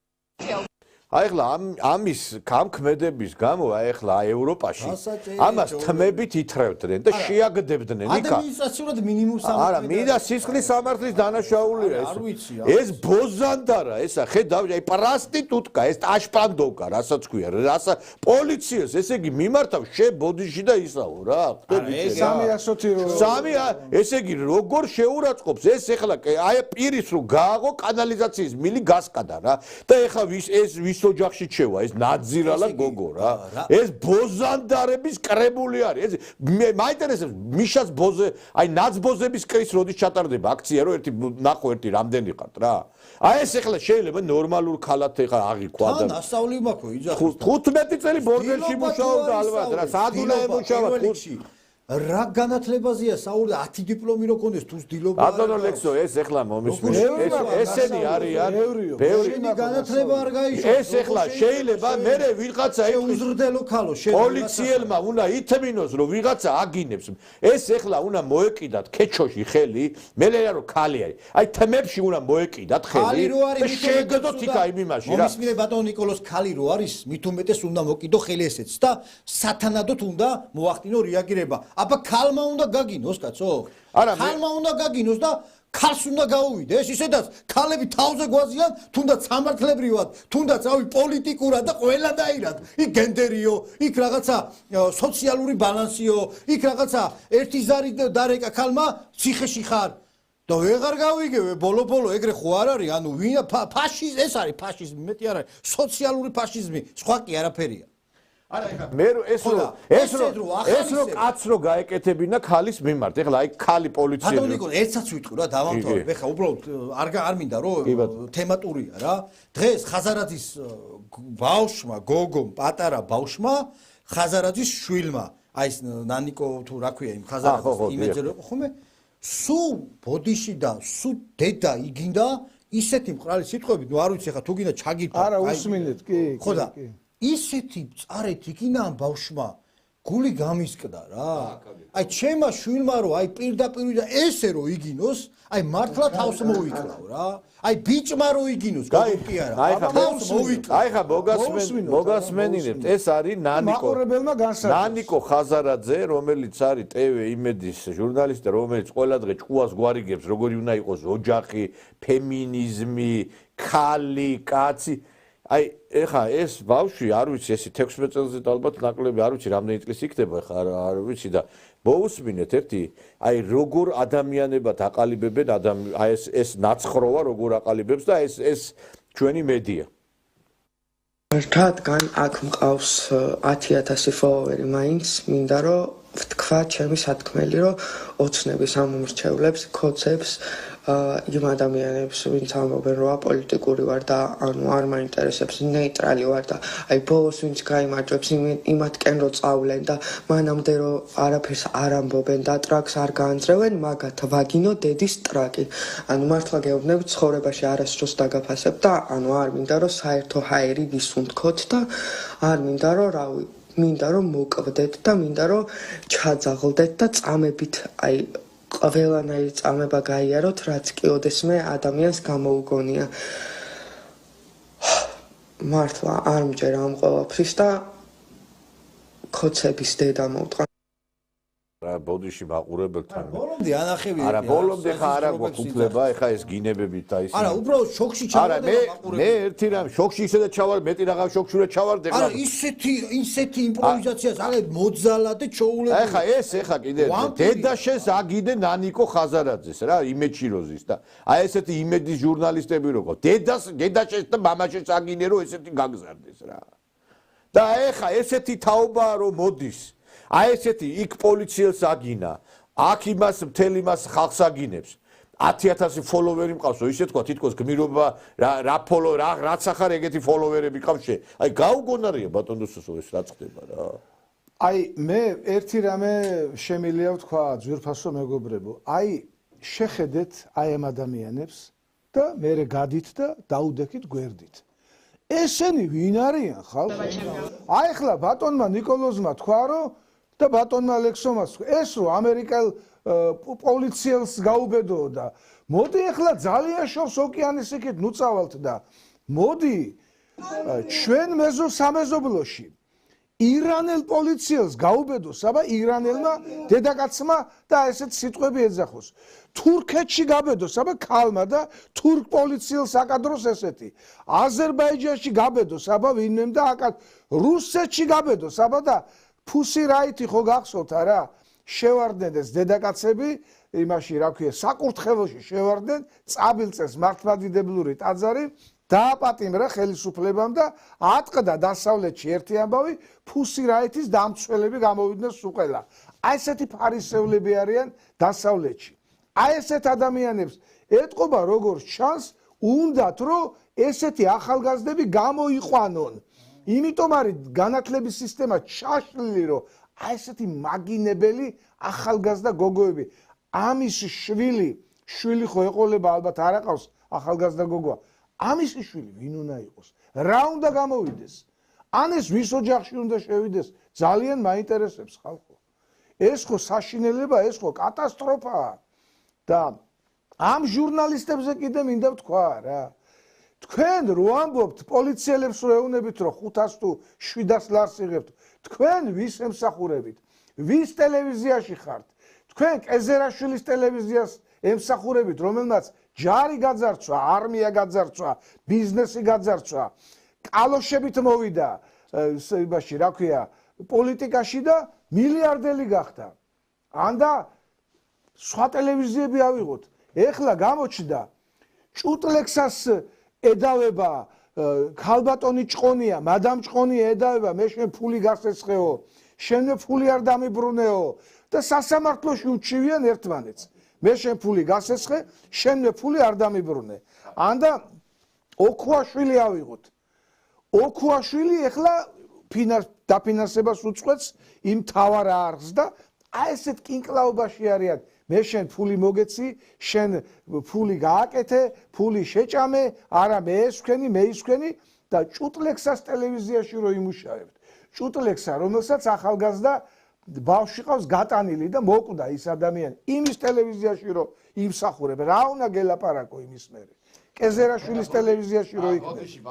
აი ახლა ამის გამქმედების გამო აი ახლა ევროპაში ამას თმებით ითრევდნენ და შეაგდებდნენ იქა ადმინისტრაციულად მინიმუმ სამართლი არა მინდა სისხლის სამართლის დანაშაულია ეს ბოზანდარა ესა ხედავ აი პრასტიტუტკა ეს ტაშპანდოვკა რასაც ქვია რასაც პოლიციას ესე იგი მიმართავ შებოდიში და ისაო რა სამი ესე იგი როგორ შეურაცხყოფს ეს ახლა აი პირის რო გააღო კანალიზაციის მილი გასკადა რა და ახლა ეს ოჯახში შევა ეს ნაძირალა გოგო რა ეს ბოზანდარების კრებული არის ეს მაინტერესებს მიშას ბოზე აი ნაცბოზების კრის როდის ჩატარდება აქცია რომ ერთი ნახო ერთი რამდენი ხართ რა აი ეს ახლა შეიძლება ნორმალურ ხალათ ეხა აღიქვა და თან ასწავლი მაქვს იძახის 15 წელი ბორდელში მუშაობდა ალბათ რა საადულა ემუშავა რა განათლებაზეა საუბარი 10 დიპლომი რო კონდეს თუ ძილობა ბატონო ლექსო ეს ახლა მომისმენთ ესენი არიან ბევრი განათლება არ გაიშვა ეს ახლა შეიძლება მე ვიღაცა უზრდელო ქალო პოლიციელმა უნდა ითმინოს რომ ვიღაცა აგინებს ეს ახლა უნდა მოეკიდათ ქეჩოში ხელი მე რა რომ ქალი არის აი თემებში უნდა მოეკიდათ ხელი და შეგდოთ იქა იმ იმაში რა მომისმინე ბატონო ნიკოლოს ქალი რო არის მით უმეტეს უნდა მოკიდო ხელი ესეც და სათანადოდ უნდა მოახდინო რეაგირება აბა ქალმა უნდა გაგინოს კაცო ქალმა უნდა გაგინოს და ქალს უნდა გაუვიდეს ისედაც ქალები თავზე გვაზიან თუნდაც სამართლებრივად თუნდაც ავი პოლიტიკურად და ყველანაირად იქ გენდერიო იქ რაღაცა სოციალური ბალანსიო იქ რაღაცა ერთი ზარი დარეკა ქალმა ციხეში ხარ და ვეღარ გავიგე ბოლო ეგრე ხო არ არის ანუ ვინა ფაშიზმი ეს არის ფაშიზმი მეტი არ არის სოციალური ფაშიზმი სხვა კი არაფერია მე ეს რო კაც რო გაეკეთებინა ქალის მიმართ ეხლა აი ქალი პოლიციელი ბატონო ნიკოლო ერთსაც ვიტყვი რა დავამთავრებ ეხლა უბრალოდ არ მინდა რომ თემატურია რა დღეს ხაზარაძის ბავშვმა გოგომ პატარა ბავშვმა ხაზარაძის შვილმა აი ეს ნანიკო თუ რა ქვია იმ ხაზარაძის იმეძე რო ხომე სულ ბოდიში და სულ დედა იგინდა ისეთი მყრალი სიტყვები ნუ არ ვიცი ეხლა თუ გინდა ჩაგიფა არა უსმინეთ კი ხო და ისეთი წარეთ იქინა ამ ბავშვმა გული გამისკდა რა აი ჩემმა შვილმა რო აი პირდაპირ და ესე რო იგინოს აი მართლა თავს მოიკლავ რა აი ბიჭმა რო იგინოს გოგო კი არა აი ხა მოგასმენინებთ ეს არის ნანიკო ხაზარაძე რომელიც არის TV იმედის ჟურნალისტი რომელიც ყველა დღე ჭკუას გვარიგებს როგორი უნდა იყოს ოჯახი ფემინიზმი ქალი კაცი აი ეხა ეს ბავშვი არ ვიცი ესე 16 წელზე ალბათ ნაკლები არ ვიცი რამდენი წლის იქნება ეხა არ ვიცი და მოусმინეთ ერთი აი როგორ ადამიანებად აყალიბებენ აი ეს ნაცხროვა როგორ აყალიბებს და ეს ჩვენი მედია რადგან აქ მყავს 10000 ფოლოვერი მაინც მინდა რომ ვთქვა ჩემი სათქმელი რომ ოცნების ამ მომრჩევლებს ქოცებს იმ ადამიანებს ვინც ამბობენ რომ აპოლიტიკური ვარ და ანუ არ მაინტერესებს ნეიტრალი ვარ და აი ბოლოს ვინც გაიმარჯვებს იმათკენ რომ წავლენ და მანამდე რომ არაფერს არ ამბობენ და ტრაკს არ გაანძრევენ მაგათ ვაგინო დედის ტრაკი ანუ მართლა გეუბნები ცხოვრებაში არასდროს დაგაფასებ და ანუ არ მინდა რომ საერთო ჰაერი ვისუნთქოთ და არ მინდა რომ რავი მინდა რომ მოკვდეთ და მინდა რომ ჩაძაღლდეთ და წამებით აი ყველანაირი წამება გაიაროთ, რაც კი ოდესმე ადამიანს გამოუგონია. მართლა არ მჯერ ამ ყველაფრის და ქოცების დედა მოვტყა. რა ბოდიში მაყურებელთან. ბოლომდე ანახები. არა, ბოლომდე ხა არა გვაქვს უფლება, ეხა ეს გინებებით და ის. არა, უბრალოდ შოქში ჩავარდება მაყურებელი. მე ერთი რამ შოქში ისედაც ჩავარ, მეტი რაღაც შოქში უნდა ჩავარდე. არა, ისეთი იმპროვიზაციას აღებ მოძალა და ჩოულები. ეხა კიდე დედა შენს აგიდე ნანიკო ხაზარაძეს რა, იმეჩიროზის და აი ესეთი იმედის ჟურნალისტები როგორ დედა შენს და მამა შენს აგინე რომ ესეთი გაგზარდეს რა. და ეხა ესეთი თაობაა რომ მოდის. აი ესეთი იქ პოლიციელს აგინა, აქ იმას მთელი მას ხალხს აგინებს. 10,000 ფოლოვერი მყავსო, ისე თქვა, თითქოს გმირობა რაც ახარ ეგეთი ფოლოვერები ყავს შე. აი გაუგონარია ბატონო სოსო ეს რა ხდება რა. აი მე ერთი რამე შემიძლია ვთქვა ძვირფასო მეგობრებო. აი შეხედეთ აი ამ ადამიანებს და მერე გადით და დაუდექით გვერდით. ესენი ვინ არიან ხალხო? აი ახლა ბატონმა ნიკოლოზმა თქვა რომ და ბატონმა ალექსომას ეს რომ ამერიკელ პოლიციელს გაუბედო და მოდი ახლა ძალიან შორს ოკეანის იქით ნუწავალთ და მოდი ჩვენ მეზოსამეზობლოში ირანელ პოლიციელს გაუბედოს, აბა ირანელმა დედაკაცმა და ესეთ სიტყვები ეძახოს. თურქეთში გაბედოს, აბა ქალმა და თურქ პოლიციელს აკადროს ესეთი. აზერბაიჯანში გაბედოს, აბა ვინმემ და რუსეთში გაბედოს, აბა და ფუსი რაითი ხო გახსოვთ არა? შევარდნენ ეს დედაკაცები იმაში რა ქვია, საკურთხეველში შევარდნენ, წაბილწეს მართლმადიდებლური ტაძარი დააპატიმრა ხელისუფლებამ და ატყდა დასავლეთში ერთი ამბავი, ფუსი რაითის დამცველები გამოვიდნენ სუყელა. აი ესეთი ფარისევლები არიან დასავლეთში. აი ესეთ ადამიანებს ეტყობა როგორც ჩანს, უნდათ რომ ესეთი ახალგაზრდები გამოიყვანონ. იმიტომ არის განათლების სისტემა ჩაშლილი, რომ აი ესეთი მაგინებელი ახალგაზრდა გოგოები, ამის შვილი ხო ეყოლება ალბათ არ აყავს ახალგაზრდა გოგოა. ამის შვილი ვინ უნდა იყოს? რა უნდა გამოვიდეს? ან ეს ვის ოჯახში უნდა შევიდეს? ძალიან მაინტერესებს ხალხო. ეს ხო საშინელება, ეს ხო კატასტროფაა. და ამ ჟურნალისტებზე კიდე მინდა ვთქვა რა. თქვენ რო ამბობთ პოლიციელებს რო ეუნებით რომ 500 თუ 700 ლარს იღებთ, თქვენ ვის ემსახურებით? ვის ტელევიზიაში ხართ? თქვენ კეზერაშვილის ტელევიზიას ემსახურებით, რომელმაც ჯარი გაძარცვა, არმია გაძარცვა, ბიზნესი გაძარცვა, კალოშებით მოვიდა იმაში, რა ქვია, პოლიტიკაში და მილიარდელი გახდა. ანდა სხვა ტელევიზიები ავიღოთ. ეხლა გამოჩნდა ჭუტლექსას ედავება ქალბატონი ჭყონია, მადამ ჭყონია ედავება, მე შენ ფული გასესხეო, შენ ფული არ დამიბრუნეო და სასამართლოში უჩივიან ერთმანეთს. მე შენ ფული გასესხე, შენ ფული არ დამიბრუნე. ანდა ოქუაშვილი ავიღოთ. ოქუაშვილი ეხლა დაფინანსებას უწყვეტს იმ თავარ არხს და აი ესეთ კინკლაობაში არიან. მე შენ ფული მოგეცი, შენ ფული გააკეთე, ფული შეჭამე, არა მე ეს ვქენი, მე ის ვქენი და ჭუტლექსას ტელევიზიაში რო იმუშავებთ. ჭუტლექსა, რომელსაც ახალგაზრდა ბავშვი ყავს გატანილი და მოკვდა ის ადამიანი. იმის ტელევიზიაში რო იმსახურებ, რა უნდა გელაპარაკო იმის მერე. კეზერაშვილის ტელევიზიაში რო იქნება.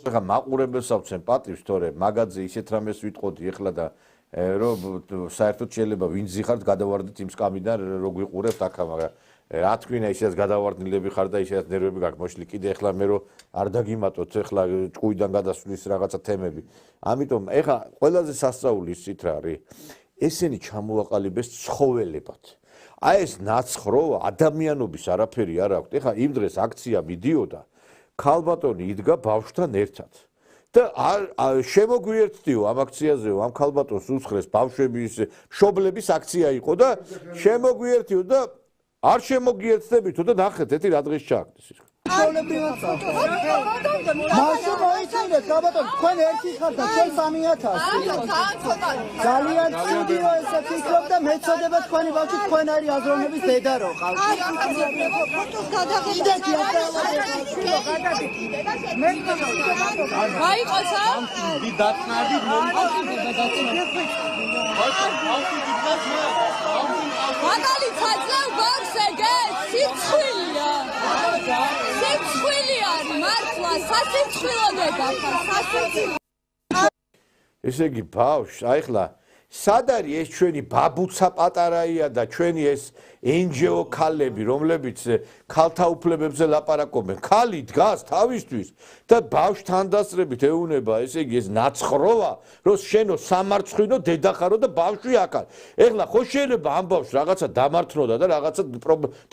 ეხლა მაყურებელს ავცენ პატივს, თორე მაგაძე ისეთ რამეს ვიტყოდი ეხლა და რომ საერთოდ შეიძლება ვინც ზიხართ გადავარდეთ იმ სკამიდან რო გვიყურებთ აქა, მაგრამ რა თქვინა ისედაც გადავარდნილები ხარ და ისედაც ნერვები გაქვს მოშლი. კიდე ეხლა მე რო არ დაგიმატოთ ეხლა ჭკუიდან გადასვლის რაღაცა თემები. ამიტომ ეხლა ყველაზე სასწაული ისიც რა არის. ესენი ჩამოაყალიბეს ცხოველებად. აი ეს ნაცხროა, ადამიანობის არაფერი არ აქვს. ეხლა იმ დღეს აქცია მიდიოდა, ქალბატონი იდგა ბავშვთან ერთად. და შემოგვიერთდიო ამ აქციაზეო, ამ ქალბატონს უსხრეს ბავშვების, მშობლების აქცია იყო და შემოგვიერთდიო და არ შემოგიერთდებითო და ნახეთ, ეთი რა დღეს ჩააგდეს. ჩვეულებრივად მაშინ მოიცინეთ გაბატონ თქვენ ერთი ხართ და ჩვენ 3000 ძალიან ცუდია ესე ფიქრობ და მეწოდება თქვენი ბავშვი თქვენაირი აზროვნების დედა რო ყავს გაიყოსა მაგალითად ბავშვეგე სიცხვილია სიცხვილი არის მართლა სასიცხვილოდება ესე იგი ბავშვ აი ხლა სად არის ეს ჩვენი ბაბუცა პატარაია და ჩვენი ეს NGO ქალები რომლებიც ქალთა უფლებებზე ლაპარაკობენ ქალი დგას თავისთვის და ბავშვთან დასწრებით ეუნება ესე იგი ეს ნაცხროა რომ შენო სამარცხვინო დედა ხარო და ბავშვი აქ არის ეხლა ხო შეიძლება ამ ბავშვს რაღაცა დამართნოდა და რაღაცა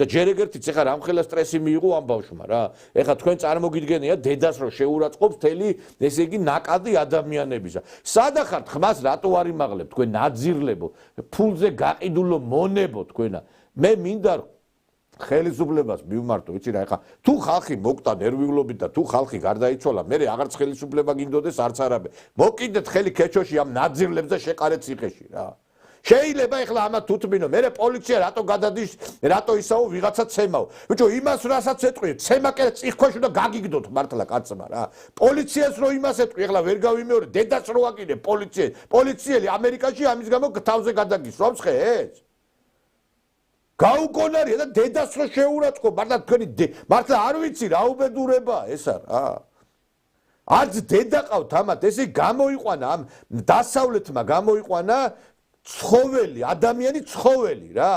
და ჯერ ეგერთიც ეხლა რამხელა სტრესი მიიღო ამ ბავშვმა რა ეხლა თქვენ წარმოგიდგენია დედას რომ შეურაცხყოფს მთელი ესე იგი ნაკადი ადამიანებისა სადა ხართ ხმას რატო არ იმაღლებთ თქვენ ნაძირლებო ფულზე გაყიდულო მონებო თქვენა მე მინდა ხელისუფლებას მივმართო ვიცი რა ეხა თუ ხალხი მოკტა ნერვიულობით და თუ ხალხი გარდაიცვალა მე აღარც ხელისუფლება გინდოდეს არც არაბე მოკიდეთ ხელი ქეჩოში ამ ნაძირლებს და შეყარეთ ციხეში რა შეიძლება ეხლა ამათ თუთმინო მე პოლიცია რატო გადადის რატო ისაო ვიღაცა ცემაო ბიჭო იმას რასაც ეტყვიეთ ცემა კი წიხქვეშ უნდა გაგიგდოთ მართლა კაცმა რა პოლიციას რო იმას ეტყვი ეხლა ვერ გავიმეორე დედას რო ვაკინე პოლიციელი ამერიკაში ამის გამო თავზე გადაგისვამს ხე ეს გაუკონარია და დედას რო შეურაცხო მართლა თქვენი მართლა არ ვიცი რა უბედურება ესა რა არც დედა ყავთ ამათ ესე გამოიყვანა ამ დასავლეთმა გამოიყვანა ცხოველი ადამიანი ცხოველი რა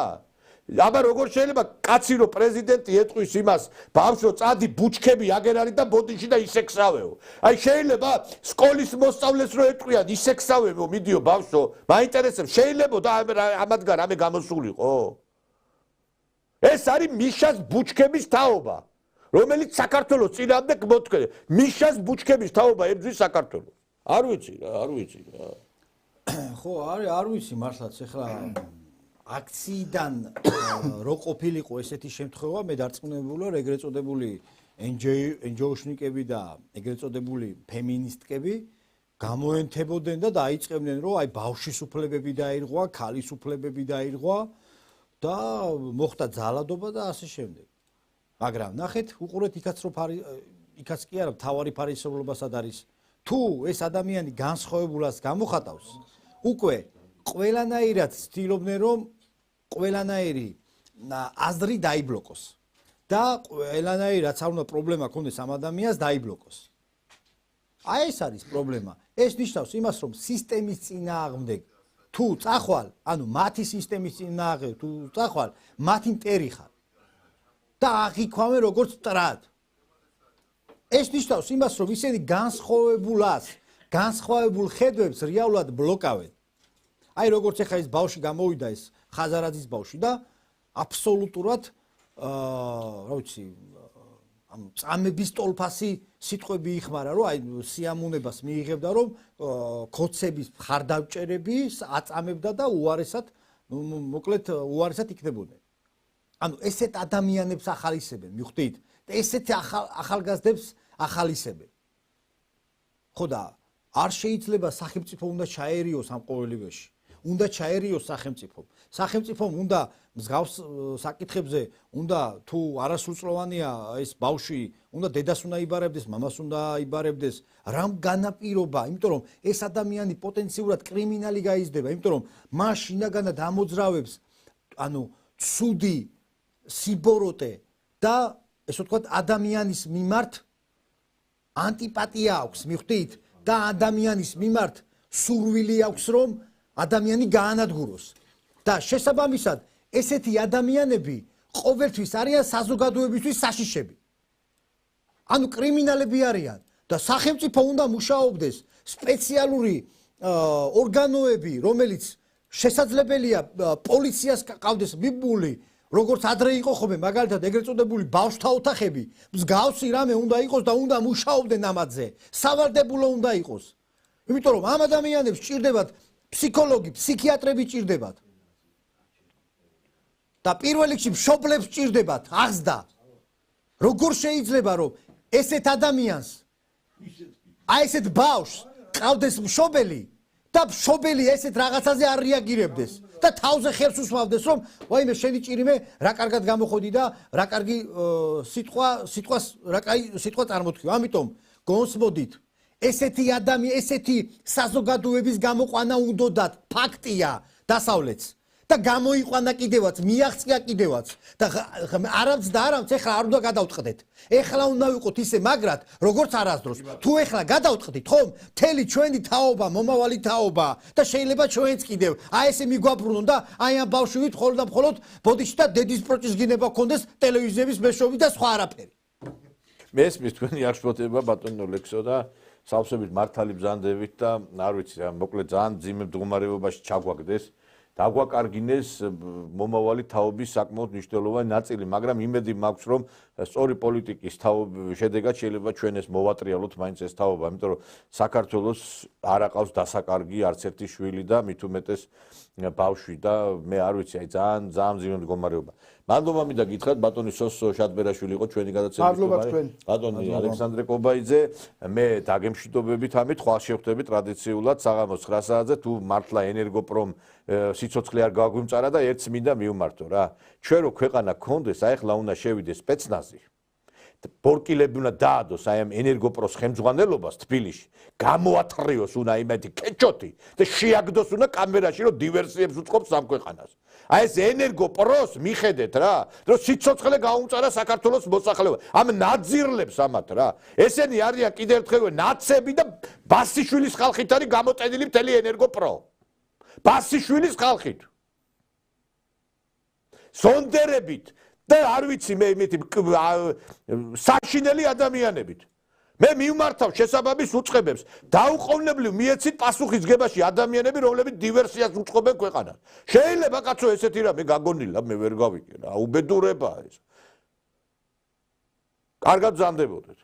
აბა როგორ შეიძლება კაცი რო პრეზიდენტი ეტყვის იმას ბავშვო წადი ბუჩქები აგერ არის და ბოდიში და ისექსავეო აი შეიძლება სკოლის მოსწავლეს რო ეტყვიან ისექსავეო მიდიო ბავშვო მაინტერესებს შეიძლება და ამათგან რამე გამოსულიყო ეს არის მიშას ბუჩქების თაობა რომელიც საქართველოს წინამდე მოთქვე მიშას ბუჩქების თაობა ებძვის საქართველოს არ ვიცი რა ხო არ ვიცი მართლაც ეხლა აქციიდან რო ყოფილიყო ესეთი შემთხვევა მე დარწმუნებული ვარ ეგრეთ წოდებული NGO-შნიკები და ეგრეთ წოდებული ფემინისტკები გამოენთებოდნენ და დაიწყებდნენ რომ აი ბავშვის უფლებები დაირღვა, ქალის უფლებები დაირღვა და მოხდა ძალადობა და ასე შემდეგ. მაგრამ ნახეთ, უყურეთ იქაც რომ იქაც კი არა თავარი ფარისევლობასად არის. თუ ეს ადამიანი განსხვავებულას გამოხატავს, უკვე ყველანაირად ცდილობდნენ რომ ყველანაირი აზრი დაიბლოკოს და ყველანაირი რაც არ უნდა პრობლემა ქონდეს ამ ადამიანს დაიბლოკოს. აი ეს არის პრობლემა. ეს ნიშნავს იმას რომ სისტემის წინააღმდეგ თუ წახვალ, ანუ მათი სისტემის წინააღმდეგ თუ წახვალ, მათი მტერი ხარ. და აღიქვამენ როგორც მტრად. ეს ნიშნავს იმას რომ ისინი განსხვავებულ ხედვებს რეალურად ბლოკავენ. აი როგორც ეხა ეს ბავშვი გამოვიდა ეს ხაზარაძის ბავშვი და აბსოლუტურად რა ვიცი ამ წამების ტოლფასი სიტყვები იხმარა რომ აი სიამონებას მიიღებდა რომ ქოცების მხარდაჭერების აწამებდა და უარესად მოკლედ უარესად იქნებოდნენ. ანუ ესეთ ადამიანებს ახალისებენ, მიხვდით? და ესეთ ახალგაზრდებს ახალისებენ. ხო და არ შეიძლება სახელმწიფო უნდა ჩაერიოს ამ ყოველივეში. უნდა ჩაერიოს სახელმწიფო. სახელმწიფომ უნდა მსგავს საკითხებზე უნდა თუ არასრულწლოვანია ეს ბავშვი, უნდა დედას უნდა იბარებდეს, მამას უნდა იბარებდეს, რამ განაპირობა, იმიტომ რომ ეს ადამიანი პოტენციურად კრიმინალი გაიზრდება, იმიტომ რომ მას შინაგანად ამოძრავებს ანუ ცუდი სიბოროტე და ესე ვთქვათ ადამიანის მიმართ ანტიპატია აქვს, მიხვდით? და ადამიანის მიმართ სურვილი აქვს რომ ადამიანი გაანადგუროს. და შესაბამისად ესეთი ადამიანები ყოველთვის არიან საზოგადოებისთვის საშიშები. ანუ კრიმინალები არიან და სახელმწიფო უნდა მუშაობდეს სპეციალური ორგანოები, რომელიც შესაძლებელია პოლიციას ყავდეს მიბული, როგორც ადრე იყო ხოლმე, მაგალითად ეგრეთ წოდებული ბავშვთა ოთახები, მსგავსი რამე უნდა იყოს და უნდა მუშაობდნენ ამაზე. სავალდებულო უნდა იყოს. იმიტომ რომ ამ ადამიანებს სჭირდებათ ფსიქოლოგი, ფსიქიატრები სჭირდებათ. და პირველ რიგში მშობლებს სჭირდებათ აღზრდა. როგორ შეიძლება რომ ესეთ ადამიანს აი ესეთ ბავშვს ყავდეს მშობელი და მშობელი ესეთ რაღაცაზე არ რეაგირებდეს და თავზე ხელს უსვამდეს რომ ვაიმე შენი ჭირიმე რა კარგად გამოხოდი და რა კარგი სიტყვა წარმოთქვი. ამიტომ გონსმოდით ესეთი ესეთი საზოგადოების გამოყვანა უნდათ ფაქტია დასავლეთს და გამოიყვანა კიდევაც მიაღწია კიდევაც და არამც და არამც ეხლა არ უნდა გადავტყდეთ. ეხლა უნდა ვიყოთ ისე მაგრად როგორც არასდროს. თუ ეხლა გადავტყდით ხომ მთელი ჩვენი თაობა მომავალი თაობა და შეიძლება ჩვენც კიდევ აი ესე მიგვაბრუნონ და აი ამ ბავშვით მხოლოდ და მხოლოდ ბოდიში და დედის პროჭის გინება გქონდეს ტელევიზიების მეშვეობით და სხვა არაფერი. მესმის თქვენი აღშფოთება ბატონო ლექსო და სავსებით მართალი ბრძანდებით და არ ვიცი რა მოკლედ ძალიან ძიმე მდგომარეობაში ჩაგვაგდეს დაგვაკარგინეს მომავალი თაობის საკმაოდ მნიშვნელოვანი ნაწილი, მაგრამ იმედი მაქვს, რომ სწორი პოლიტიკის შედეგად შეიძლება ჩვენ ეს მოვატრიალოთ მაინც ეს თაობა, იმიტომ რომ საქართველოს არ აყავს დასაკარგი არც ერთი შვილი და მით უმეტეს ბავშვი და მე არ ვიცი, აი ძალიან ძიმე მდგომარეობა. მადლობა მინდა გითხრათ ბატონი სოსო შადბერაშვილი იყო ჩვენი გადაცემის სტუმარი. ბატონი ალექსანდრე კობაიძე, მე დაგემშვიდობებით ამით, ხვალ შევხვდებით ტრადიციულად საღამოს 9 საათზე თუ მართლა ენერგოპრომ სიცოცხლე არ გაგვიმწარა და ერთს მინდა მივმართო რა. ჩვენ რო ქვეყანა გქონდეს, აი ახლა უნდა შევიდეს სპეცნაზი. ბორკილები უნდა დაადოს აი ამ ენერგოპროს ხელმძღვანელობას თბილისში. გამოათრიოს უნდა იმეთი კეჭოთი და შეაგდოს უნდა კამერაში რომ დივერსიებს უწყობს ამ ქვეყანას. აი ეს ენერგოპროს მიხედეთ რა, რომ სიცოცხლე გაუმწარა საქართველოს მოსახლეობა. ამ ნაძირლებს ამათ რა. ესენი არიან კიდევ ერთხელ ნაცები და ბასიშვილის ხალხით არის გამოტენილი მთელი ენერგოპრო. ბასიშვილის ხალხით. სონდერებით და არ ვიცი მე იმითი საშინელი ადამიანებით. მე მივმართავ შესაბამის უწყებებს. დაუყოვნებლივ მიეცით პასუხისგებაში ადამიანები, რომლებიც დივერსიას უწყობენ ქვეყანას. შეიძლება კაცო ესეთი რამე გაგონილა, მე ვერ გავიგე რა. უბედურებაა ეს. კარგად ბრძანდებოდეთ.